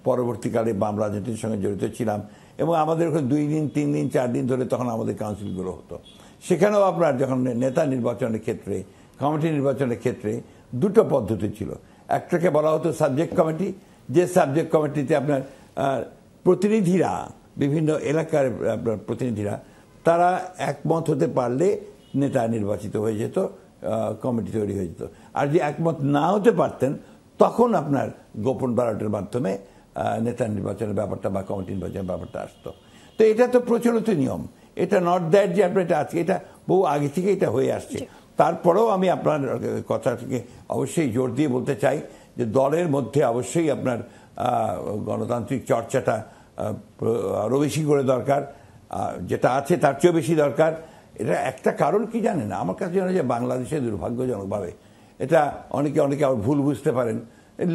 পরবর্তীকালে বাম রাজনীতির সঙ্গে জড়িত ছিলাম, এবং আমাদের ওখানে 2 দিন 3 দিন 4 দিন ধরে তখন আমাদের কাউন্সিলগুলো হতো। সেখানেও আপনার যখন নেতা নির্বাচনের ক্ষেত্রে, কমিটি নির্বাচনের ক্ষেত্রে দুটো পদ্ধতি ছিল। একটাকে বলা হতো সাবজেক্ট কমিটি, যে সাবজেক্ট কমিটিতে আপনার প্রতিনিধিরা, বিভিন্ন এলাকার আপনার প্রতিনিধিরা, তারা একমত হতে পারলে নেতা নির্বাচিত হয়ে যেত, কমিটি তৈরি হয়ে যেত। আর যে একমত না হতে পারতেন, তখন আপনার গোপন ব্যালটের মাধ্যমে নেতা নির্বাচনের ব্যাপারটা বা কমিটি নির্বাচনের ব্যাপারটা আসতো। তো এটা তো প্রচলিত নিয়ম, এটা নট দ্যাট যে আপনার এটা আজকে, এটা বহু আগে থেকে এটা হয়ে আসছে। তারপরেও আমি আপনার কথাটিকে অবশ্যই জোর দিয়ে বলতে চাই যে দলের মধ্যে অবশ্যই আপনার গণতান্ত্রিক চর্চাটা আরও বেশি করে দরকার, যেটা আছে তার চেয়েও বেশি দরকার। এটা একটা কারণ কি জানেন, আমার কাছে জানে যে বাংলাদেশে দুর্ভাগ্যজনকভাবে, এটা অনেকে আবার ভুল বুঝতে পারেন,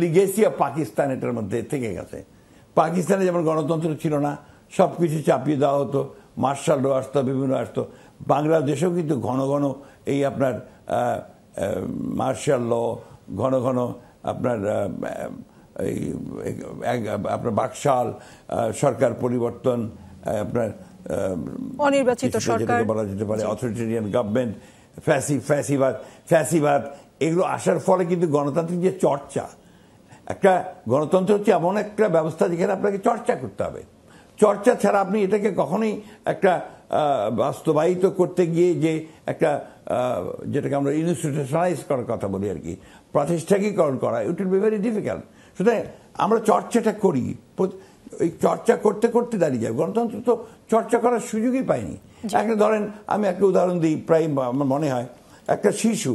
লিগেসি অফ পাকিস্তান এটার মধ্যে থেকে গেছে। পাকিস্তানে যেমন গণতন্ত্র ছিল না, সব কিছু চাপিয়ে দেওয়া হতো, মার্শাল ল আসতো, বিভিন্ন আসতো। বাংলাদেশেও কিন্তু ঘন ঘন এই আপনার মার্শাল ল, ঘন ঘন আপনার আপনার বাকশাল সরকার পরিবর্তন, আপনার অনির্বাচিত সরকার বলা যেতে পারে, অথরিটেরিয়ান গভর্নমেন্ট, ফ্যাসিবাদ, এগুলো আসার ফলে কিন্তু গণতান্ত্রিক যে চর্চা, একটা গণতন্ত্র হচ্ছে এমন একটা ব্যবস্থা যেখানে আপনাকে চর্চা করতে হবে। চর্চা ছাড়া আপনি এটাকে কখনোই একটা বাস্তবায়িত করতে গিয়ে যে একটা যেটাকে আমরা ইনস্টিটিউশনালাইজ করার কথা বলি আর কি, প্রাতিষ্ঠানিকীকরণ করা, it will be very difficult. সুতরাং আমরা চর্চাটা করি, ওই চর্চা করতে করতে দাঁড়িয়ে যায়। গণতন্ত্র তো চর্চা করার সুযোগই পায়নি। একটা ধরেন, আমি একটা উদাহরণ দিই, প্রায় আমার মনে হয় একটা শিশু,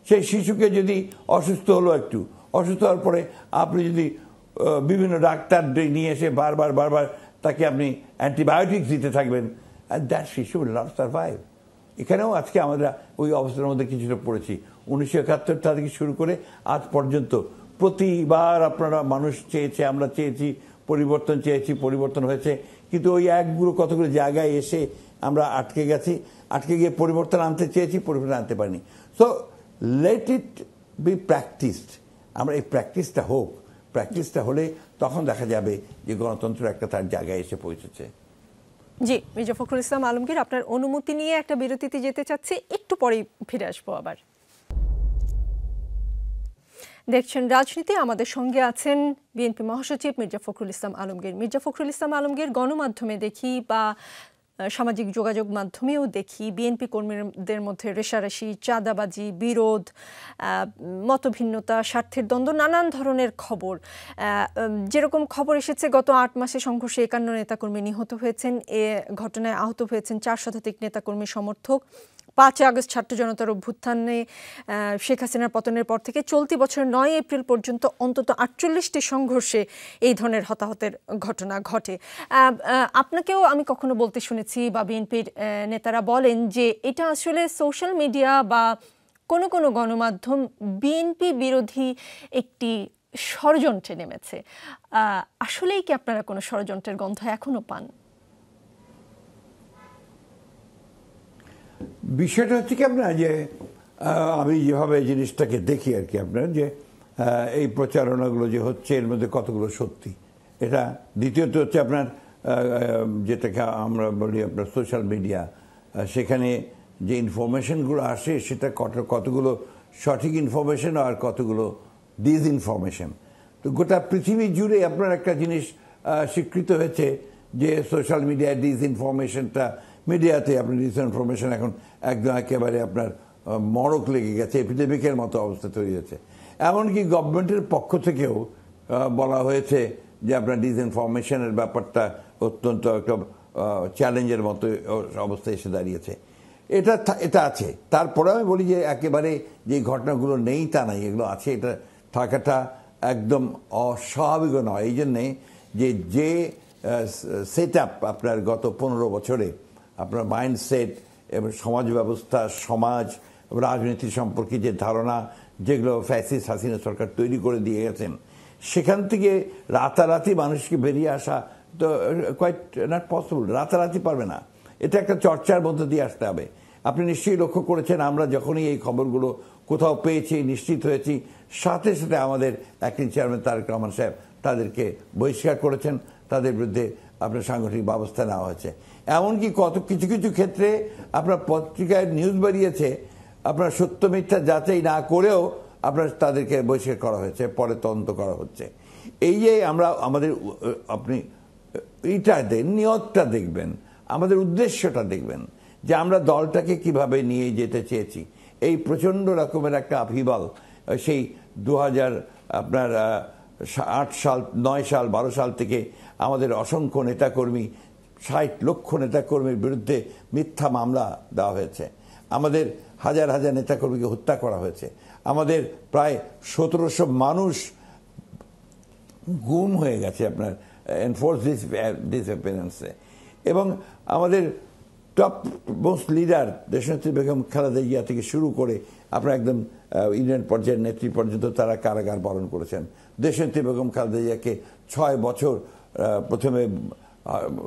সেই শিশুকে যদি অসুস্থ হলো, একটু অসুস্থ হওয়ার পরে আপনি যদি বিভিন্ন ডাক্তার নিয়ে এসে বারবার তাকে আপনি অ্যান্টিবায়োটিক্স দিতে থাকবেন, and that শিশু will not survive. এখানেও আজকে আমরা ওই অবস্থার মধ্যে কিছুটা পড়েছি। 1971 থেকে শুরু করে আজ পর্যন্ত প্রতিবার আপনারা মানুষ চেয়েছে, আমরা চেয়েছি, পরিবর্তন হয়েছে, কিন্তু ওই কতগুলো জায়গায় এসে আমরা আটকে গেছি, আটকে গিয়ে পরিবর্তন আনতে চেয়েছি, পরিবর্তন আনতে পারিনি। So let it be practised. আমরা এই প্র্যাকটিসটা হোক, প্র্যাকটিসটা হলে তখন দেখা যাবে যে গণতন্ত্র একটা তার জায়গায় এসে পৌঁছেছে। জি, মির্জা ফখরুল ইসলাম আলমগীর, আপনার অনুমতি নিয়ে একটা বিরতিতে যেতে চাচ্ছি, একটু পরেই ফিরে আসবো আবার। দেখছেন রাজনীতি, আমাদের সঙ্গে আছেন বিএনপি মহাসচিব মির্জা ফখরুল ইসলাম আলমগীর। মির্জা ফখরুল ইসলাম আলমগীর গণমাধ্যমে দেখি বা সামাজিক যোগাযোগ মাধ্যমেও দেখি বিএনপি কর্মীদের মধ্যে রেষারেষি, চাঁদাবাজি, বিরোধ, মতভিন্নতা, স্বার্থের দ্বন্দ্ব, নানান ধরনের খবর। যেরকম খবর এসেছে, গত 8 মাসে সংঘর্ষে 51 নেতাকর্মী নিহত হয়েছেন, এ ঘটনায় আহত হয়েছেন 4 শতাধিক নেতাকর্মী সমর্থক। 5 আগস্ট ছাত্র জনতার অভ্যুত্থানে শেখ হাসিনার পতনের পর থেকে চলতি বছরের 9 এপ্রিল পর্যন্ত অন্তত 48টি সংঘর্ষে এই ধরনের হতাহতের ঘটনা ঘটে। আপনাকেও আমি কখনো বলতে শুনেছি বা বিএনপির নেতারা বলেন যে এটা আসলে সোশ্যাল মিডিয়া বা কোনো কোনো গণমাধ্যম বিএনপি বিরোধী একটি ষড়যন্ত্রে নেমেছে। আসলেই কি আপনারা কোনো ষড়যন্ত্রের গন্ধ এখনো পান? বিষয়টা হচ্ছে কি, আপনার যে আমি যেভাবে জিনিসটাকে দেখি আর কি, আপনার যে এই প্রচারণাগুলো যে হচ্ছে, এর মধ্যে কতগুলো সত্যি, এটা। দ্বিতীয়ত হচ্ছে আপনার যেটাকে আমরা বলি আপনার সোশ্যাল মিডিয়া, সেখানে যে ইনফরমেশনগুলো আসে সেটা কতগুলো সঠিক ইনফরমেশন আর কতগুলো ডিসইনফরমেশন। তো গোটা পৃথিবী জুড়ে আপনার একটা জিনিস স্বীকৃত হয়েছে যে সোশ্যাল মিডিয়ায় ডিসইনফরমেশনটা, মিডিয়াতে আপনার ডিসইনফরমেশন এখন একদম একেবারে আপনার মড়ক লেগে গেছে, এপিডেমিকের মতো অবস্থা তৈরি হয়েছে। এমনকি গভর্নমেন্টের পক্ষ থেকেও বলা হয়েছে যে আপনার ডিসইনফরমেশনের ব্যাপারটা অত্যন্ত একটা চ্যালেঞ্জের মতো অবস্থায় এসে দাঁড়িয়েছে। এটা আছে। তারপরে আমি বলি যে একেবারে যে ঘটনাগুলো নেই তা নাই, এগুলো আছে। এটা থাকাটা একদম অস্বাভাবিক নয়। এই জন্যে যে সেট আপ আপনার গত 15 বছরে আপনার মাইন্ডসেট এবং সমাজ ব্যবস্থা, সমাজ রাজনীতি সম্পর্কে যে ধারণা যেগুলো ফ্যাসিস্ট হাসিনা সরকার তৈরি করে দিয়ে গেছেন, সেখান থেকে রাতারাতি মানুষকে বেরিয়ে আসা তো কোয়াইট নট পসিবল। রাতারাতি পারবে না, এটা একটা চর্চার মধ্যে দিয়ে আসতে হবে। আপনি নিশ্চয়ই লক্ষ্য করেছেন, আমরা যখনই এই খবরগুলো কোথাও পেয়েছি, নিশ্চিত হয়েছি, সাথে সাথে আমাদের অ্যাক্টিং চেয়ারম্যান তারেক রহমান সাহেব তাদেরকে বহিষ্কার করেছেন, তাদের বিরুদ্ধে আপনার সাংগঠনিক ব্যবস্থা নেওয়া হয়েছে। এমনকি কিছু কিছু ক্ষেত্রে আপনার পত্রিকায় নিউজ বেরিয়েছে, আপনার সত্য মিথ্যা যাচাই না করেও আপনার তাদেরকে বহিষ্কার করা হয়েছে, পরে তদন্ত করা হচ্ছে। এই যে আমরা আমাদের আপনি এইটা নিয়তটা দেখবেন, আমাদের উদ্দেশ্যটা দেখবেন যে আমরা দলটাকে কিভাবে নিয়ে যেতে চেয়েছি। এই প্রচণ্ড রকমের একটা আভিবল সেই 2008 সাল, 9 সাল, 12 সাল থেকে আমাদের অসংখ্য নেতাকর্মী, 60 লক্ষ নেতাকর্মীর বিরুদ্ধে মিথ্যা মামলা দেওয়া হয়েছে। আমাদের হাজার হাজার নেতাকর্মীকে হত্যা করা হয়েছে। আমাদের প্রায় 1700 মানুষ গুম হয়ে গেছে আপনার এনফোর্স ডিসঅ্যাপিয়ারেন্সে। এবং আমাদের টপ মোস্ট লিডার দেশনেত্রী বেগম খালেদা জিয়া থেকে শুরু করে আপনার একদম ইউনিয়ন পর্যায়ের নেত্রী পর্যন্ত তারা কারাগার বরণ করেছেন। দেশনেত্রী বেগম খালেদা জিয়াকে 6 বছর প্রথমে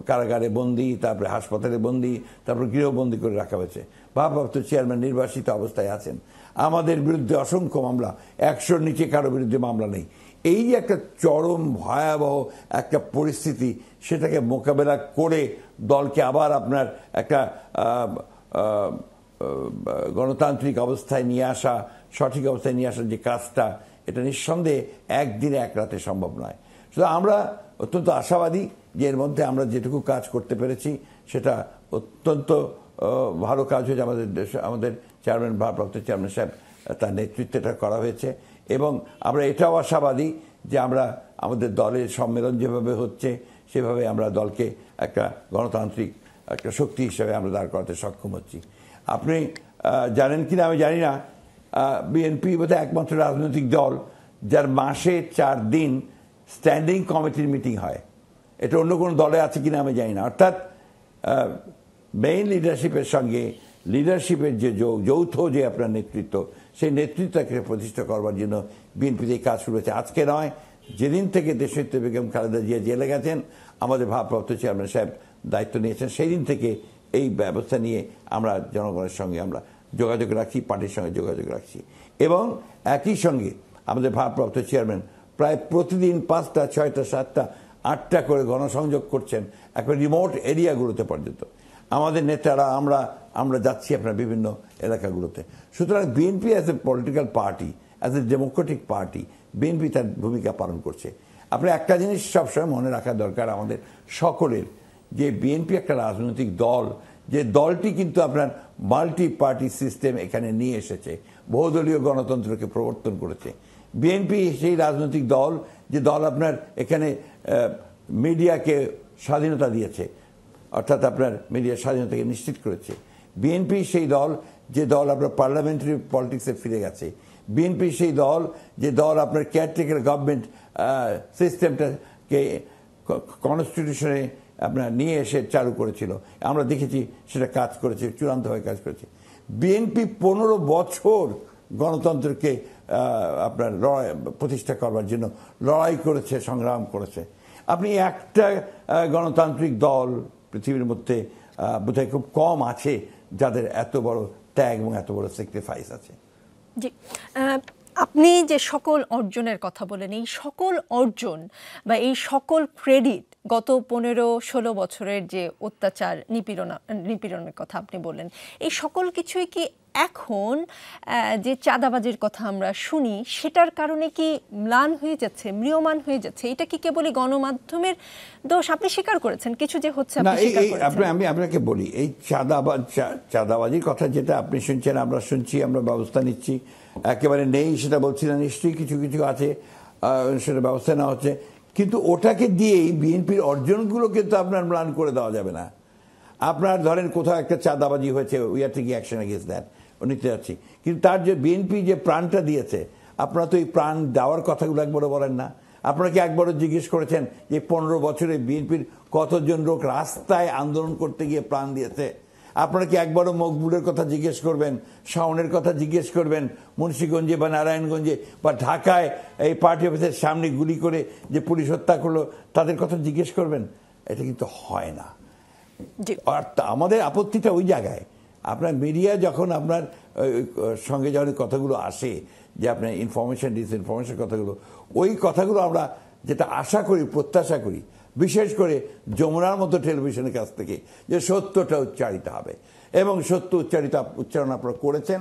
কারাগারে বন্দী, তারপরে হাসপাতালে বন্দী, তারপর গৃহবন্দী করে রাখা হয়েছে। ভারপ্রাপ্ত চেয়ারম্যান নির্বাসিত অবস্থায় আছেন। আমাদের বিরুদ্ধে অসংখ্য মামলা, 100-র নিচে কারো বিরুদ্ধে মামলা নেই। এই যে একটা চরম ভয়াবহ একটা পরিস্থিতি, সেটাকে মোকাবেলা করে দলকে আবার আপনার একটা গণতান্ত্রিক অবস্থায় নিয়ে আসা, সঠিক অবস্থায় নিয়ে আসার যে কাজটা, এটা নিঃসন্দেহে একদিনে এক রাতে সম্ভব নয়। সুতরাং আমরা অত্যন্ত আশাবাদী যে এর মধ্যে আমরা যেটুকু কাজ করতে পেরেছি সেটা অত্যন্ত ভালো কাজ হয়েছে। আমাদের চেয়ারম্যান, ভারপ্রাপ্ত চেয়ারম্যান সাহেব তার নেতৃত্বটা করা হয়েছে। এবং আমরা এটাও আশাবাদী যে আমরা আমাদের দলের সম্মেলন যেভাবে হচ্ছে সেভাবে আমরা দলকে একটা গণতান্ত্রিক একটা শক্তি হিসেবে আমরা দাঁড় করাতে সক্ষম হচ্ছি। আপনি জানেন কিনা আমি জানি না, বিএনপি বোধহয় একমাত্র রাজনৈতিক দল যার মাসে 4 দিন স্ট্যান্ডিং কমিটির মিটিং হয়। এটা অন্য কোনো দলে আছে কিনা আমি জানি না। অর্থাৎ মেইন লিডারশিপের সঙ্গে লিডারশিপের যে যৌথ যে আপনার নেতৃত্ব, সেই নেতৃত্বকে প্রতিষ্ঠা করবার জন্য বিএনপিতে এই কাজ শুরু হয়েছে। আজকে নয়, যেদিন থেকে দেশনেত্রী বেগম খালেদা জিয়া জেলে গেছেন, আমাদের ভারপ্রাপ্ত চেয়ারম্যান সাহেব দায়িত্ব নিয়েছেন, সেই দিন থেকে এই ব্যবস্থা নিয়ে আমরা জনগণের সঙ্গে আমরা যোগাযোগ রাখছি, পার্টির সঙ্গে যোগাযোগ রাখছি। এবং একই সঙ্গে আমাদের ভারপ্রাপ্ত চেয়ারম্যান প্রায় প্রতিদিন 5টা, 6টা, 7টা, 8টা করে গণসংযোগ করছেন একবার রিমোট এরিয়াগুলোতে পর্যন্ত। আমাদের নেতারা আমরা যাচ্ছি আপনার বিভিন্ন এলাকাগুলোতে। সুতরাং BNP as a political party, as a democratic party, BNP তার ভূমিকা পালন করছে। আপনি একটা জিনিস সবসময় মনে রাখা দরকার আমাদের সকলের, যে বিএনপি একটা রাজনৈতিক দল, যে দলটি কিন্তু আপনার মাল্টি পার্টি সিস্টেম এখানে নিয়ে এসেছে, বহুদলীয় গণতন্ত্রকে প্রবর্তন করেছে। বিএনপি সেই রাজনৈতিক দল যে দল আপনার এখানে মিডিয়াকে স্বাধীনতা দিয়েছে, অর্থাৎ আপনার মিডিয়ার স্বাধীনতাকে নিশ্চিত করেছে। বিএনপি সেই দল যে দল আপনার পার্লামেন্টারি পলিটিক্সে ফিরে গেছে। বিএনপি সেই দল যে দল আপনার কেয়ারটেকার গভর্নমেন্ট সিস্টেমটাকে কনস্টিটিউশনে আপনার নিয়ে এসে চালু করেছিল। আমরা দেখেছি সেটা কাজ করেছে, চূড়ান্তভাবে কাজ করেছে। বিএনপি 15 বছর গণতন্ত্রকে আপনার প্রতিষ্ঠা করবার জন্য লড়াই করেছে, সংগ্রাম করেছে। আপনি একটা গণতান্ত্রিক দল পৃথিবীর মধ্যে বোধহয় খুব কম আছে যাদের এত বড় ত্যাগ এবং এত বড় স্যাক্রিফাইস আছে। জি, আপনি যে সকল অর্জনের কথা বলেন, এই সকল অর্জন বা এই সকল ক্রেডিট গত 15-16 বছরের যে অত্যাচার নিপীড়নের কথা আপনি বললেন, এই সকল কিছুই কি এখন যে চাঁদাবাজির কথা আমরা শুনি সেটার কারণে কি ম্লান হয়ে যাচ্ছে, ম্রিয়মান হয়ে যাচ্ছে? এটা কি কেবলই গণমাধ্যমের দোষ? আপনি স্বীকার করেছেন কিছু যে হচ্ছে, আপনি স্বীকার করেছেন। আমি আপনাকে বলি, এই চাঁদাবাজির কথা যেটা আপনি শুনছেন, আমরা শুনছি, আমরা ব্যবস্থা নিচ্ছি, একেবারে নেই সেটা বলছি না, নিশ্চয়ই কিছু কিছু আছে, সেটা ব্যবস্থা নেওয়া হচ্ছে, কিন্তু ওটাকে দিয়েই বিএনপির অর্জনগুলোকে তো আপনার ম্লান করে দেওয়া যাবে না। আপনার ধরেন কোথাও একটা চাঁদাবাজি হয়েছে, we are taking action against that, নিতে যাচ্ছি, কিন্তু তার যে বিএনপি যে প্রাণটা দিয়েছে, আপনারা তো এই প্রাণ দেওয়ার কথাগুলো একবারও বলেন না। আপনারা কি একবারও জিজ্ঞেস করেছেন যে 15 বছরে বিএনপির কতজন লোক রাস্তায় আন্দোলন করতে গিয়ে প্রাণ দিয়েছে? আপনারা কি একবারও মকবুলের কথা জিজ্ঞেস করবেন, শাওনের কথা জিজ্ঞেস করবেন, মুন্সিগঞ্জে বা নারায়ণগঞ্জে বা ঢাকায় এই পার্টি অফিসের সামনে গুলি করে যে পুলিশ হত্যা করলো তাদের কথা জিজ্ঞেস করবেন? এটা কিন্তু হয় না। আর আমাদের আপত্তিটা ওই জায়গায়, আপনার মিডিয়া যখন আপনার সঙ্গে যখন কথাগুলো আসে, যে আপনার ইনফরমেশন ডিসইনফরমেশন কথাগুলো, ওই কথাগুলো আমরা যেটা আশা করি, প্রত্যাশা করি, বিশেষ করে যমুনার মতো টেলিভিশনের কাছ থেকে, যে সত্যটা উচ্চারিত হবে, এবং সত্য উচ্চারণ আপনারা করেছেন,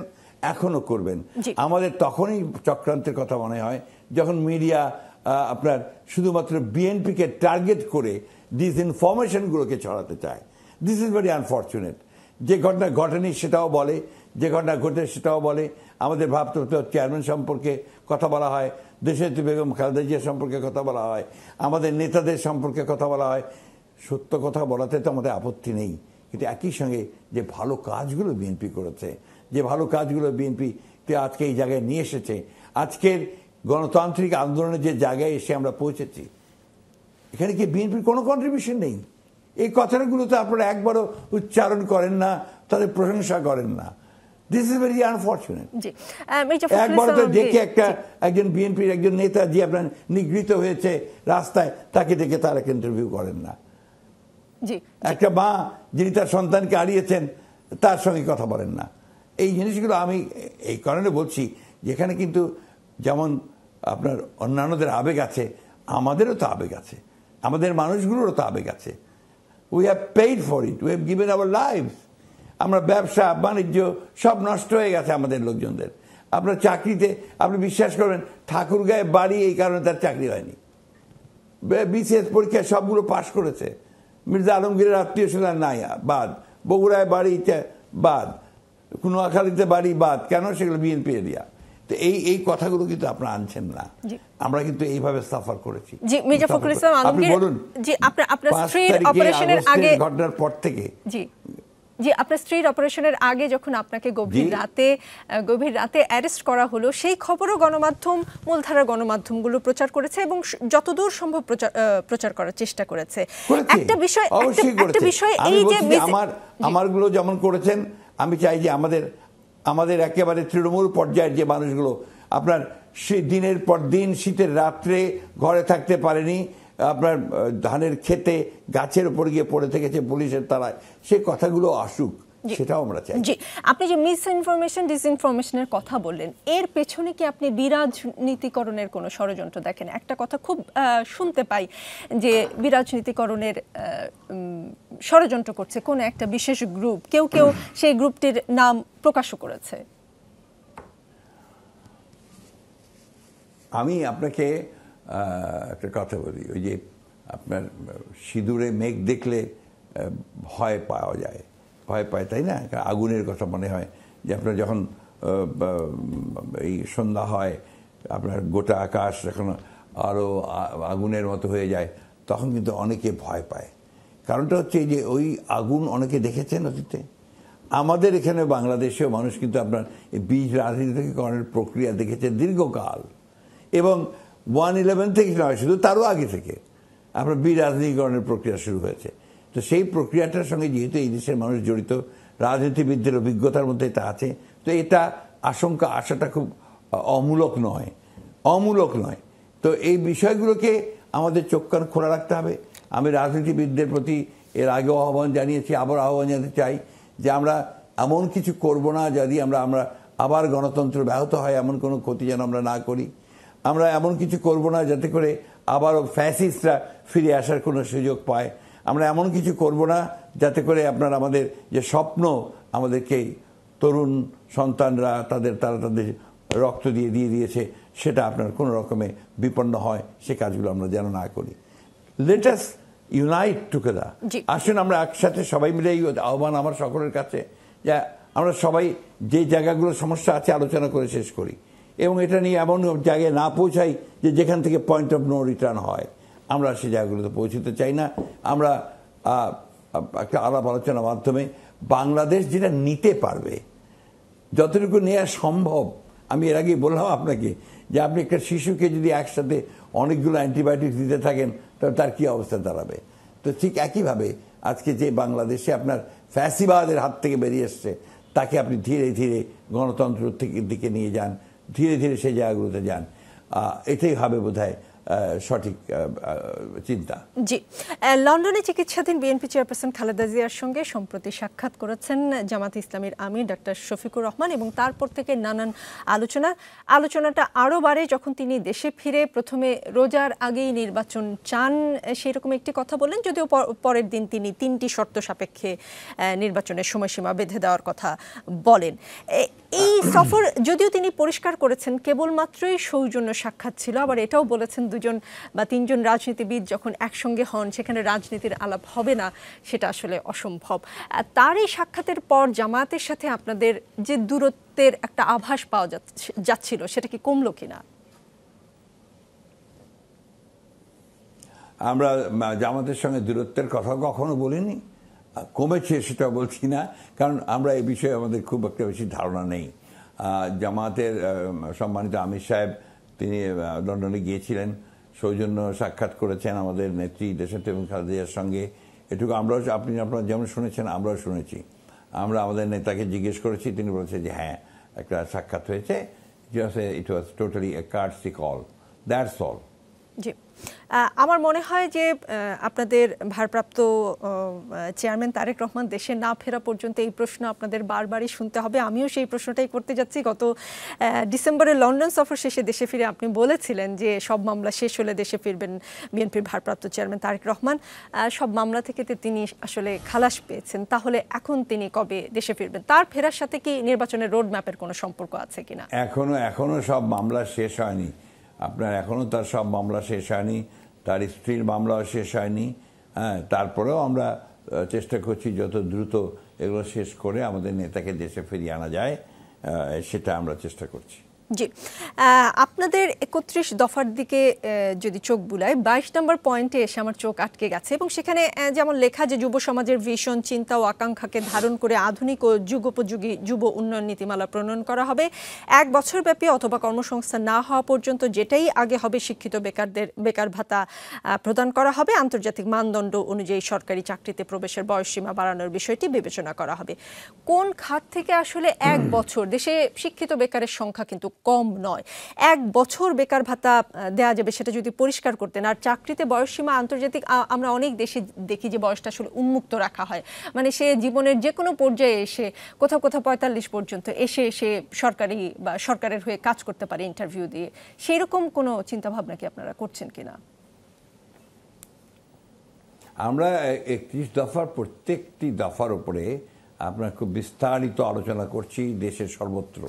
এখনো করবেন। আমাদের তখনই চক্রান্তের কথা মনে হয় যখন মিডিয়া আপনার শুধুমাত্র বিএনপিকে টার্গেট করে ডিসইনফরমেশনগুলোকে ছড়াতে চায়। This is very unfortunate. যে ঘটনা ঘটেনি সেটাও বলে, যে ঘটনা ঘটে সেটাও বলে। আমাদের ভারপ্রাপ্ত চেয়ারম্যান সম্পর্কে কথা বলা হয়, দেশনেত্রী বেগম খালেদা জিয়া সম্পর্কে কথা বলা হয়, আমাদের নেতাদের সম্পর্কে কথা বলা হয়। সত্য কথা বলাতে তো আমাদের আপত্তি নেই, কিন্তু একই সঙ্গে যে ভালো কাজগুলো বিএনপি করেছে, যে ভালো কাজগুলো বিএনপি আজকে এই জায়গায় নিয়ে এসেছে, আজকের গণতান্ত্রিক আন্দোলনের যে জায়গায় এসে আমরা পৌঁছেছি, এখানে কি বিএনপির কোনো কন্ট্রিবিউশন নেই? এই কথাগুলো তো আপনারা একবারও উচ্চারণ করেন না, তাদের প্রশংসা করেন না। This is very unfortunate. একবার তো দেখে একজন বিএনপির একজন নেতা যে আপনার নিগৃহীত হয়েছে রাস্তায়, তাকে দেখে তার একটা ইন্টারভিউ করেন না। একটা মা যিনি তার সন্তানকে হারিয়েছেন, তার সঙ্গে কথা বলেন না। এই জিনিসগুলো আমি এই কারণে বলছি, যেখানে কিন্তু যেমন আপনার অন্যান্যদের আবেগ আছে, আমাদেরও তো আবেগ আছে, আমাদের মানুষগুলোরও তো আবেগ আছে। We have paid for it, we have given our lives. আমরা ব্যবসা বাণিজ্য সব নষ্ট হয়ে গেছে আমাদের লোকজনদের। আপনার চাকরিতে আপনি বিশ্বাস করবেন, ঠাকুরগাঁয়ে বাড়ি, এই কারণে তার চাকরি হয়নি। বিসিএস পরীক্ষায় সবগুলো পাশ করেছে, মির্জা আলমগীরের আত্মীয় স্বজন নাই, বাদ। বগুড়ায় বাড়ি বাদ, নোয়াখালীতে বাড়ি বাদ। কেন? সেগুলো বিএনপি এরিয়া। তো এই কথাগুলো কিন্তু আপনারা আনছেন না। আমরা কিন্তু এইভাবে সাফার করেছি। জি, মির্জা ফখরুল ইসলাম আলমগীর, বলুন, জি, আপনার স্ত্রীর অপারেশনের আগে, ঘটনার পর থেকে, জি, আপনার স্ত্রীর অপারেশনের আগে যখন আপনাকে গভীর রাতে অ্যারেস্ট করা হলো, সেই খবরও গণমাধ্যম, মূলধারার গণমাধ্যমগুলো প্রচার করেছে এবং যতদূর সম্ভব প্রচার করার চেষ্টা করেছে। একটা বিষয় এই যে আমারগুলো যেমন করেছেন, আমি চাই যে আমাদের একেবারে তৃণমূল পর্যায়ের যে মানুষগুলো আপনার দিনের পর দিন শীতের রাত্রে ঘরে থাকতে পারেনি, আপনার ধানের খেতে গাছের উপর গিয়ে পড়ে থেকেছে পুলিশের তাড়ায়, সে কথাগুলো আসুক, সেটাও আমরা চাই। জি, আপনি যে মিস ইনফরমেশন ডিসইনফরমেশনের কথা বললেন, এর পেছনে কি আপনি বিরাজনীতিকরণের কোনো ষড়যন্ত্র দেখেন? একটা কথা খুব শুনতে পাই যে বিরাজনীতিকরণের ষড়যন্ত্র করছে কোন একটা বিশেষ গ্রুপ, কেউ সেই গ্রুপটির নাম প্রকাশও করেছে। আমি আপনাকে একটা কথা বলি, ওই যে আপনার সিঁদুরে মেঘ দেখলে ভয় পায়, তাই না? আগুনের কথা মনে হয় যে আপনার যখন এই সন্ধ্যা হয়, আপনার গোটা আকাশ যখন আরো আগুনের মতো হয়ে যায়, তখন কিন্তু অনেকে ভয় পায়। কারণটা হচ্ছে যে ওই আগুন অনেকে দেখেছেন অতীতে। আমাদের এখানে বাংলাদেশেও মানুষ কিন্তু আপনার এই বীজ রাজনীতিকরণের প্রক্রিয়া দেখেছে দীর্ঘকাল, এবং 1/11 থেকে নয়, শুধু তারও আগে থেকে আপনার বিরাজনীতিকরণের প্রক্রিয়া শুরু হয়েছে। তো সেই প্রক্রিয়াটার সঙ্গে যেহেতু এই দেশের মানুষ জড়িত, রাজনীতিবিদদের অভিজ্ঞতার মধ্যে এটা আছে, তো এটা আশঙ্কা আসাটা খুব অমূলক নয়। তো এই বিষয়গুলোকে আমাদের চোখ কান খোলা রাখতে হবে। আমি রাজনীতিবিদদের প্রতি এর আগেও আহ্বান জানিয়েছি, আবার আহ্বান জানাতে চাই যে আমরা এমন কিছু করব না যদি আমরা আবার গণতন্ত্র ব্যাহত হয় এমন কোনো ক্ষতি যেন আমরা না করি। আমরা এমন কিছু করব না যাতে করে আবারও ফ্যাসিস্টরা ফিরে আসার কোনো সুযোগ পায়। আমরা এমন কিছু করব না যাতে করে আপনার আমাদের যে স্বপ্ন, আমাদেরকে তরুণ সন্তানরা তারা তাদের রক্ত দিয়ে দিয়েছে, সেটা আপনার কোনো রকমে বিপন্ন হয়, সে কাজগুলো আমরা যেন না করি। Let us unite together. আসুন আমরা একসাথে সবাই মিলে এই আহ্বান আমার সকলের কাছে, যে আমরা সবাই যে জায়গাগুলো সমস্যা আছে আলোচনা করে শেষ করি, এবং এটা নিয়ে এমন জায়গায় না পৌঁছাই যে যেখান থেকে পয়েন্ট অফ নো রিটার্ন হয়। আমরা সেই জায়গাগুলোতে পৌঁছতে চাই না। আমরা একটা আলাপ আলোচনার মাধ্যমে বাংলাদেশ যেটা নিতে পারবে, যতটুকু নেওয়া সম্ভব। আমি এর আগেই বললাম আপনাকে যে আপনি একটা শিশুকে যদি একসাথে অনেকগুলো অ্যান্টিবায়োটিক্স দিতে থাকেন, তাহলে তার কী অবস্থা দাঁড়াবে। তো ঠিক একইভাবে আজকে যে বাংলাদেশে আপনার ফ্যাসিবাদের হাত থেকে বেরিয়ে এসছে, তাকে আপনি ধীরে ধীরে গণতন্ত্র দিকে নিয়ে যান, ধীরে ধীরে সেই জায়গাগুলোতে যান। এটাই হবে বোধহয় সঠিক চিন্তা। জি, লন্ডনে চিকিৎসাধীন বিএনপি চেয়ারপারসন খালেদা জিয়ার সঙ্গে সম্প্রতি সাক্ষাৎ করেছেন জামাত ইসলামীর আমির ডাক্তার শফিকুর রহমান, এবং তারপর থেকে নানান আলোচনাটা আরও বাড়ে যখন তিনি দেশে ফিরে প্রথমে রোজার আগেই নির্বাচন চান, সেই রকম একটি কথা বলেন, যদিও পরের দিন তিনি 3টি শর্ত সাপেক্ষে নির্বাচনের সময়সীমা বেঁধে দেওয়ার কথা বলেন। এই সফর যদিও তিনি পরিষ্কার করেছেন কেবলমাত্রই সৌজন্য সাক্ষাৎ ছিল, আবার এটাও বলেছেন 2জন বা 3জন রাজনীতিবিদ যখন একসঙ্গে হন সেখানে রাজনীতির আলাপ হবে না, সেটা আসলে অসম্ভব। তার এই সাক্ষাতের পর জামায়াতের সাথে আপনাদের যে দূরত্বের একটা আভাস পাওয়া যাচ্ছিল, সেটা কি কমলো কিনা? আমরা জামাতের সঙ্গে দূরত্বের কথা কখনো বলিনি, কমেছে সেটা বলছি না, কারণ আমরা এই বিষয়ে আমাদের খুব একটা বেশি ধারণা নেই। জামাতের সম্মানিত আমির সাহেব তিনি লন্ডনে গিয়েছিলেন, সৌজন্য সাক্ষাৎ করেছেন আমাদের নেত্রী দেশনেত্রী খালেদা জিয়ার সঙ্গে। এটুকু আমরাও, আপনারা যেমন শুনেছেন আমরাও শুনেছি। আমরা আমাদের নেতাকে জিজ্ঞেস করেছি, তিনি বলেছেন যে হ্যাঁ একটা সাক্ষাৎ হয়েছে, it was totally a courtesy call, that's all. জি, আমার মনে হয় যে আপনাদের ভারপ্রাপ্ত চেয়ারম্যান তারেক রহমান দেশে না ফেরা পর্যন্ত এই প্রশ্ন আপনাদের বারবারই শুনতে হবে। আমিও সেই প্রশ্নটাই করতে যাচ্ছি। গত ডিসেম্বরে লন্ডন সফর শেষে দেশে ফিরে আপনি বলেছিলেন যে সব মামলা শেষ হলে দেশে ফিরবেন বিএনপির ভারপ্রাপ্ত চেয়ারম্যান তারেক রহমান। সব মামলা থেকে তিনি আসলে খালাস পেয়েছেন, তাহলে এখন তিনি কবে দেশে ফিরবেন? তার ফেরার সাথে কি নির্বাচনের রোড ম্যাপের কোনো সম্পর্ক আছে কিনা? এখনো সব মামলা শেষ হয়নি। আপনার এখনও তার সব মামলা শেষ হয়নি, তার স্ত্রীর মামলাও শেষ হয়নি। হ্যাঁ, তারপরেও আমরা চেষ্টা করছি যত দ্রুত এগুলো শেষ করে আমাদের নেতাকে দেশে ফিরিয়ে আনা যায়, সেটা আমরা চেষ্টা করছি। জি, আপনাদের 31 দফার দিকে যদি চোখ বুলায়, 22 নম্বর পয়েন্টে এসে আমার চোখ আটকে গেছে, এবং সেখানে যেমন লেখা যে যুব সমাজের ভিশন, চিন্তা ও আকাঙ্ক্ষাকে ধারণ করে আধুনিক ও যুগোপযোগী যুব উন্নয়ন নীতিমালা প্রণয়ন করা হবে। 1 বছরব্যাপী অথবা কর্মসংস্থান না হওয়া পর্যন্ত যেটাই আগে হবে শিক্ষিত বেকারদের বেকার ভাতা প্রদান করা হবে। আন্তর্জাতিক মানদণ্ড অনুযায়ী সরকারি চাকরিতে প্রবেশের বয়সসীমা বাড়ানোর বিষয়টি বিবেচনা করা হবে। কোন খাত থেকে আসলে 1 বছর, দেশে শিক্ষিত বেকারের সংখ্যা কিন্তু কম নয়, 1 বছর বেকার ভাতা দেওয়া যাবে, সেটা যদি পরিষ্কার করতেন। আর চাকরিতে বয়সসীমা আন্তর্জাতিক, আমরা অনেক দেশে দেখি যে বয়সটা আসলে উন্মুক্ত রাখা হয়, মানে সে জীবনের যে কোনো পর্যায়ে এসে কোথাও 45 পর্যন্ত এসে সরকারি বা সরকারের হয়ে কাজ করতে পারে ইন্টারভিউ দিয়ে। সেই রকম কোনো চিন্তাভাবনা কি আপনারা করছেন কিনা? আমরা 31 দফার প্রত্যেকটি দফার উপরে আপনার খুব বিস্তারিত আলোচনা করছি দেশের সর্বত্র।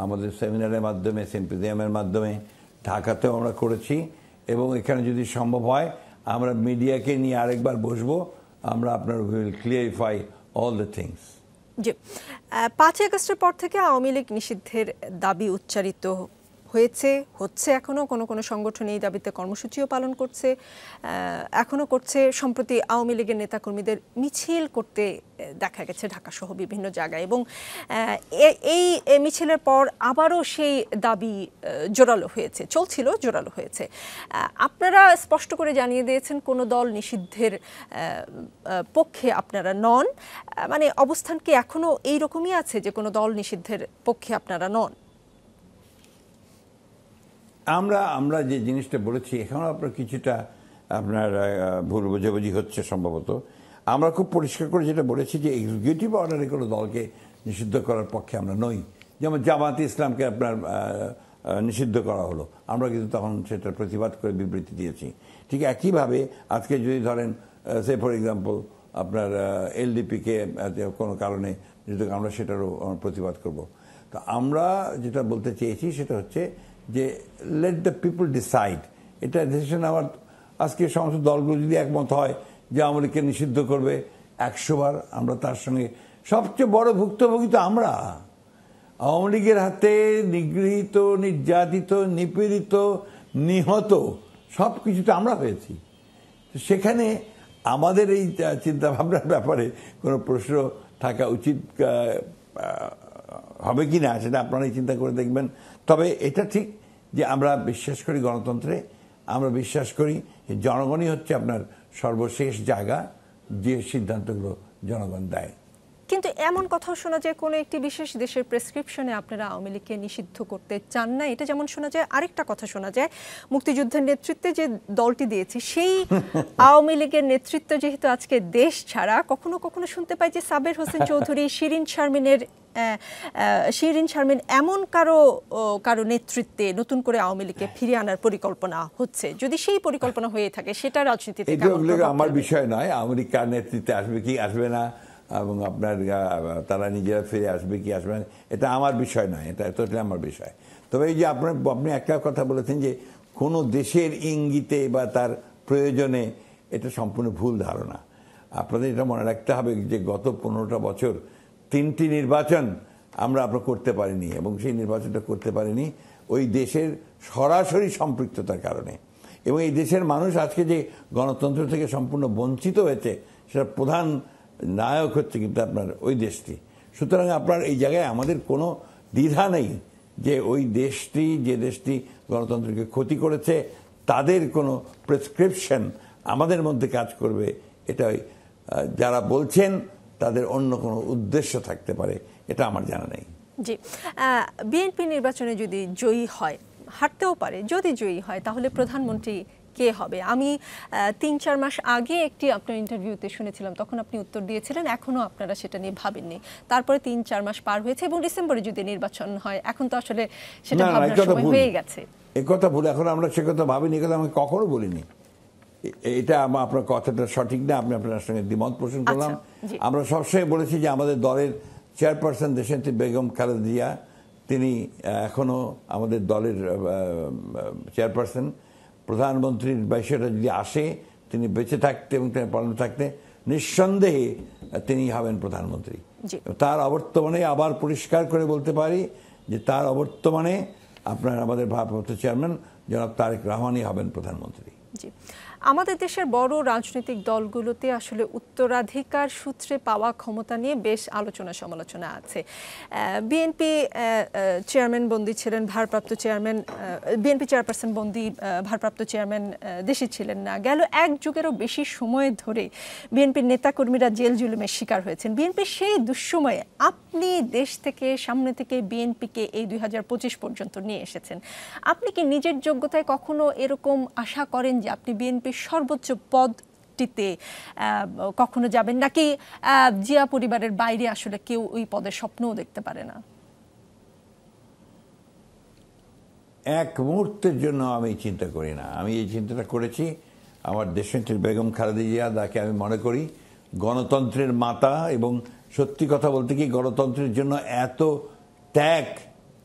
আমাদের সেমিনারের মাধ্যমে, সিম্পোজিয়ামের মাধ্যমে, ঢাকাতেও আমরা করেছি, এবং এখানে যদি সম্ভব হয় আমরা মিডিয়াকে নিয়ে আরেকবার বসবো, আমরা আপনার will clarify all the things. জি, 5 আগস্টের পর থেকে আওয়ামী লীগ নিষিদ্ধের দাবি উচ্চারিত হচ্ছে এখনও কোনো সংগঠন এই দাবিতে কর্মসূচিও পালন করছে, এখনও করছে। সম্প্রতি আওয়ামী লীগের নেতাকর্মীদের মিছিল করতে দেখা গেছে ঢাকা সহ বিভিন্ন জায়গায়, এবং এই মিছিলের পর আবারও সেই দাবি জোরালো হয়েছে। আপনারা স্পষ্ট করে জানিয়ে দিয়েছেন কোনো দল নিষিদ্ধের পক্ষে আপনারা নন, মানে অবস্থান কি এখনও এইরকমই আছে যে কোনো দল নিষিদ্ধের পক্ষে আপনারা নন? আমরা যে জিনিসটা বলেছি, এখানে আপনার কিছুটা আপনার ভুল বোঝাবুঝি হচ্ছে সম্ভবত। আমরা খুব পরিষ্কার করে যেটা বলেছি যে এক্সিকিউটিভ অর্ডারে কোনো দলকে নিষিদ্ধ করার পক্ষে আমরা নই, যেমন জামাতে ইসলামকে আপনার নিষিদ্ধ করা হলো, আমরা কিন্তু তখন সেটার প্রতিবাদ করে বিবৃতি দিয়েছি। ঠিক একইভাবে আজকে যদি ধরেন সে ফর এক্সাম্পল আপনার এলডিপিকে কোনো কারণে যদি আমরা সেটারও প্রতিবাদ করব। তো আমরা যেটা বলতে চেয়েছি সেটা হচ্ছে যে লেট দ্য পিপল ডিসাইড। এটা ডিসিশন আমার আজকে সমস্ত দলগুলো যদি একমত হয় যে আওয়ামী লীগকে নিষিদ্ধ করবে 100 বার, আমরা তার সঙ্গে সবচেয়ে বড় ভুক্তভোগী তো আমরা। আওয়ামী লীগের হাতে নিগৃহীত, নির্যাতিত, নিপীড়িত, নিহত সব কিছুতে আমরা হয়েছি। সেখানে আমাদের এই চিন্তাভাবনার ব্যাপারে কোনো প্রশ্ন থাকা উচিত হবে কি না সেটা আপনারাই চিন্তা করে দেখবেন। তবে এটা ঠিক যে আমরা বিশ্বাস করি গণতন্ত্রে, আমরা বিশ্বাস করি জনগণই হচ্ছে আপনার সর্বশেষ জায়গা, যে সিদ্ধান্তগুলো জনগণ দেয়। কিন্তু এমন কথাও শোনা যায় কোনো একটি বিশেষ দেশের প্রেসক্রিপশনে আপনারা আওয়ামী লীগকে নিষিদ্ধ করতে চান না, এটা যেমন শোনা যায়। আরেকটা কথা শোনা যায়, মুক্তিযুদ্ধের নেতৃত্বে যে দলটি দিয়েছে সেই আওয়ামী লীগের নেতৃত্ব যেহেতু আজকে দেশ ছাড়া, কখনো কখনো শুনতে পাই যে সাবের হোসেন চৌধুরী, শিরিন শারমিন এমন কারো নেতৃত্বে নতুন করে আওয়ামী লীগকে ফিরিয়ে আনার পরিকল্পনা হচ্ছে। যদি সেই পরিকল্পনা হয়ে থাকে সেটা রাজনীতিতে আমার বিষয় নয়, আওয়ামী লীগ কার নেতৃত্বে আসবে কি আসবে না এবং আপনার তারা নিজেরা ফিরে আসবে কি আসবে না এটা আমার বিষয় নয়, এটা টোটালি আমার বিষয়। তবে এই যে আপনি একটা কথা বলেছেন যে কোনো দেশের ইঙ্গিতে বা তার প্রয়োজনে, এটা সম্পূর্ণ ভুল ধারণা। আপনাদের এটা মনে রাখতে হবে যে গত 15টা বছর 3টি নির্বাচন আমরা করতে পারিনি, এবং সেই নির্বাচনটা করতে পারিনি ওই দেশের সরাসরি সম্পৃক্ততার কারণে। এবং এই দেশের মানুষ আজকে যে গণতন্ত্র থেকে সম্পূর্ণ বঞ্চিত হয়েছে, সেটার প্রধান নায়ক হচ্ছে কিন্তু আপনার ওই দেশটি। সুতরাং আপনার এই জায়গায় আমাদের কোনো দ্বিধা নেই যে ওই দেশটি, যে দেশটি গণতন্ত্রকে ক্ষতি করেছে, তাদের কোনো প্রেসক্রিপশন আমাদের মধ্যে কাজ করবে, এটাই যারা বলছেন তাদের অন্য কোনো উদ্দেশ্য থাকতে পারে, এটা আমার জানা নেই। জি, বিএনপি নির্বাচনে যদি জয়ী হয়, হারতেও পারে, যদি জয়ী হয় তাহলে প্রধানমন্ত্রী কে হবে? আমি 3-4 মাস আগে একটি আপনার ইন্টারভিউতে শুনেছিলাম, তখন আপনি উত্তর দিয়েছিলেন এখনো আপনারা সেটা নিয়ে ভাবেননি। তারপরে 3-4 মাস পার হয়েছে এবং ডিসেম্বরে যদি নির্বাচন হয়, এখন তো আসলে সেটা ভাবনার সময় হয়ে গেছে। এই কথা ভুল, এখন আমরা সে কথা ভাবিনি, কথা আমি কখনো বলিনি। এটা আপনার কথাটা সঠিক না, আমি আপনার সঙ্গে দ্বিমত পোষণ করলাম। আমরা সবসময় বলেছি যে আমাদের দলের চেয়ারপারসন দেশনেত্রী বেগম খালেদা জিয়া, তিনি এখনো আমাদের দলের চেয়ারপারসন। প্রধানমন্ত্রীর বিষয়টা যদি আসে, তিনি বেঁচে থাকতে এবং তিনি পালন থাকতে নিঃসন্দেহে তিনি হবেন প্রধানমন্ত্রী। তার অবর্তমানে আবার পরিষ্কার করে বলতে পারি যে তার অবর্তমানে আপনার আমাদের ভারপ্রাপ্ত চেয়ারম্যান জনাব তারেক রহমানই হবেন প্রধানমন্ত্রী। জি, আমাদের দেশের বড় রাজনৈতিক দলগুলোতে আসলে উত্তরাধিকার সূত্রে পাওয়া ক্ষমতা নিয়ে বেশ আলোচনা সমালোচনা আছে। বিএনপি চেয়ারম্যান বন্দী ছিলেন, ভারপ্রাপ্ত চেয়ারম্যান, বিএনপি চেয়ারপারসন বন্দী, ভারপ্রাপ্ত চেয়ারম্যান দেশে ছিলেন না। গেল 1 যুগেরও বেশি সময় ধরে বিএনপির নেতাকর্মীরা জেল জুলুমের শিকার হয়েছেন। বিএনপির সেই দুঃসময়ে আপনি দেশ থেকে, সামনে থেকে বিএনপিকে এই 2025 পর্যন্ত নিয়ে এসেছেন। আপনি কি নিজের যোগ্যতায় কখনো এরকম আশা করেন যে আপনি বিএনপির সর্বোচ্চ পদটিতে কখনো যাবেন, নাকি জিয়া পরিবারের বাইরে আসলে কেউ ওই পদের স্বপ্নও দেখতে পারে না? এক মুহূর্তের জন্য আমি চিন্তা করি না। আমি এই চিন্তাটা করেছি, আমার দেশনেত্রী বেগম খালেদা জিয়া, যাকে আমি মনে করি গণতন্ত্রের মাতা, এবং সত্যি কথা বলতে কি গণতন্ত্রের জন্য এত ত্যাগ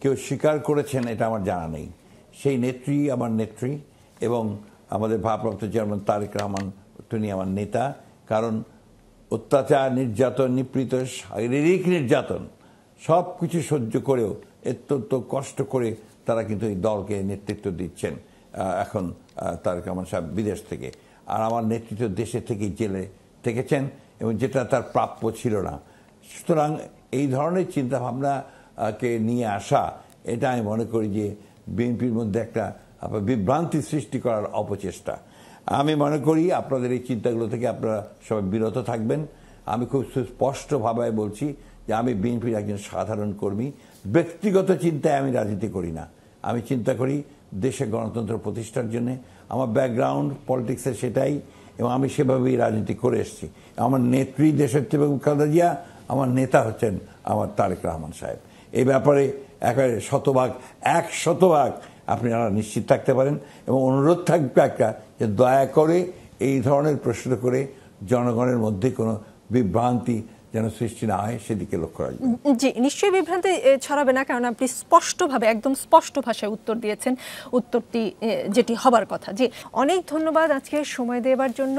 কেউ স্বীকার করেছেন এটা আমার জানা নেই। সেই নেত্রী আমার নেত্রী, এবং আমাদের ভারপ্রাপ্ত চেয়ারম্যান তারেক রহমান তিনি আমার নেতা। কারণ অত্যাচার, নির্যাতন, নিপীড়িত, শারীরিক নির্যাতন সব কিছু সহ্য করেও অত্যন্ত কষ্ট করে তারা কিন্তু এই দলকে নেতৃত্ব দিচ্ছেন। এখন তারেক রহমান সাহেব বিদেশ থেকে, আর আমার নেতৃত্ব দেশে থেকেই জেলে থেকেছেন, এবং যেটা তার প্রাপ্য ছিল না। সুতরাং এই ধরনের চিন্তাভাবনাকে নিয়ে আসা, এটা আমি মনে করি যে বিএনপির মধ্যে একটা বিভ্রান্তি সৃষ্টি করার অপচেষ্টা। আমি মনে করি আপনাদের এই চিন্তাগুলো থেকে আপনারা সবাই বিরত থাকবেন। আমি খুব সুস্পষ্টভাবে বলছি যে আমি বিএনপির একজন সাধারণ কর্মী। ব্যক্তিগত চিন্তায় আমি রাজনীতি করি না, আমি চিন্তা করি দেশে গণতন্ত্র প্রতিষ্ঠার জন্য। আমার ব্যাকগ্রাউন্ড পলিটিক্সের সেটাই, এবং আমি সেভাবেই রাজনীতি করে এসেছি। আমার নেত্রী দেশনেত্রী বেগম খালেদা জিয়া, আমার নেতা হচ্ছেন আমার তারেক রহমান সাহেব। এই ব্যাপারে একেবারে 100% আপনারা নিশ্চিত থাকতে পারেন। এবং অনুরোধ থাকবে একটা, যে দয়া করে এই ধরনের প্রশ্ন করে জনগণের মধ্যে কোনো বিভ্রান্তি যেন সৃষ্টি না হয় সেদিকে লক্ষ্য রাখবেন। জি, নিশ্চয়ই বিভ্রান্তি ছড়াবে না, কারণ আপনি স্পষ্টভাবে একদম স্পষ্ট ভাষায় উত্তর দিয়েছেন, উত্তরটি যেটি হবার কথা। জি, অনেক ধন্যবাদ আজকে সময় দেওয়ার জন্য।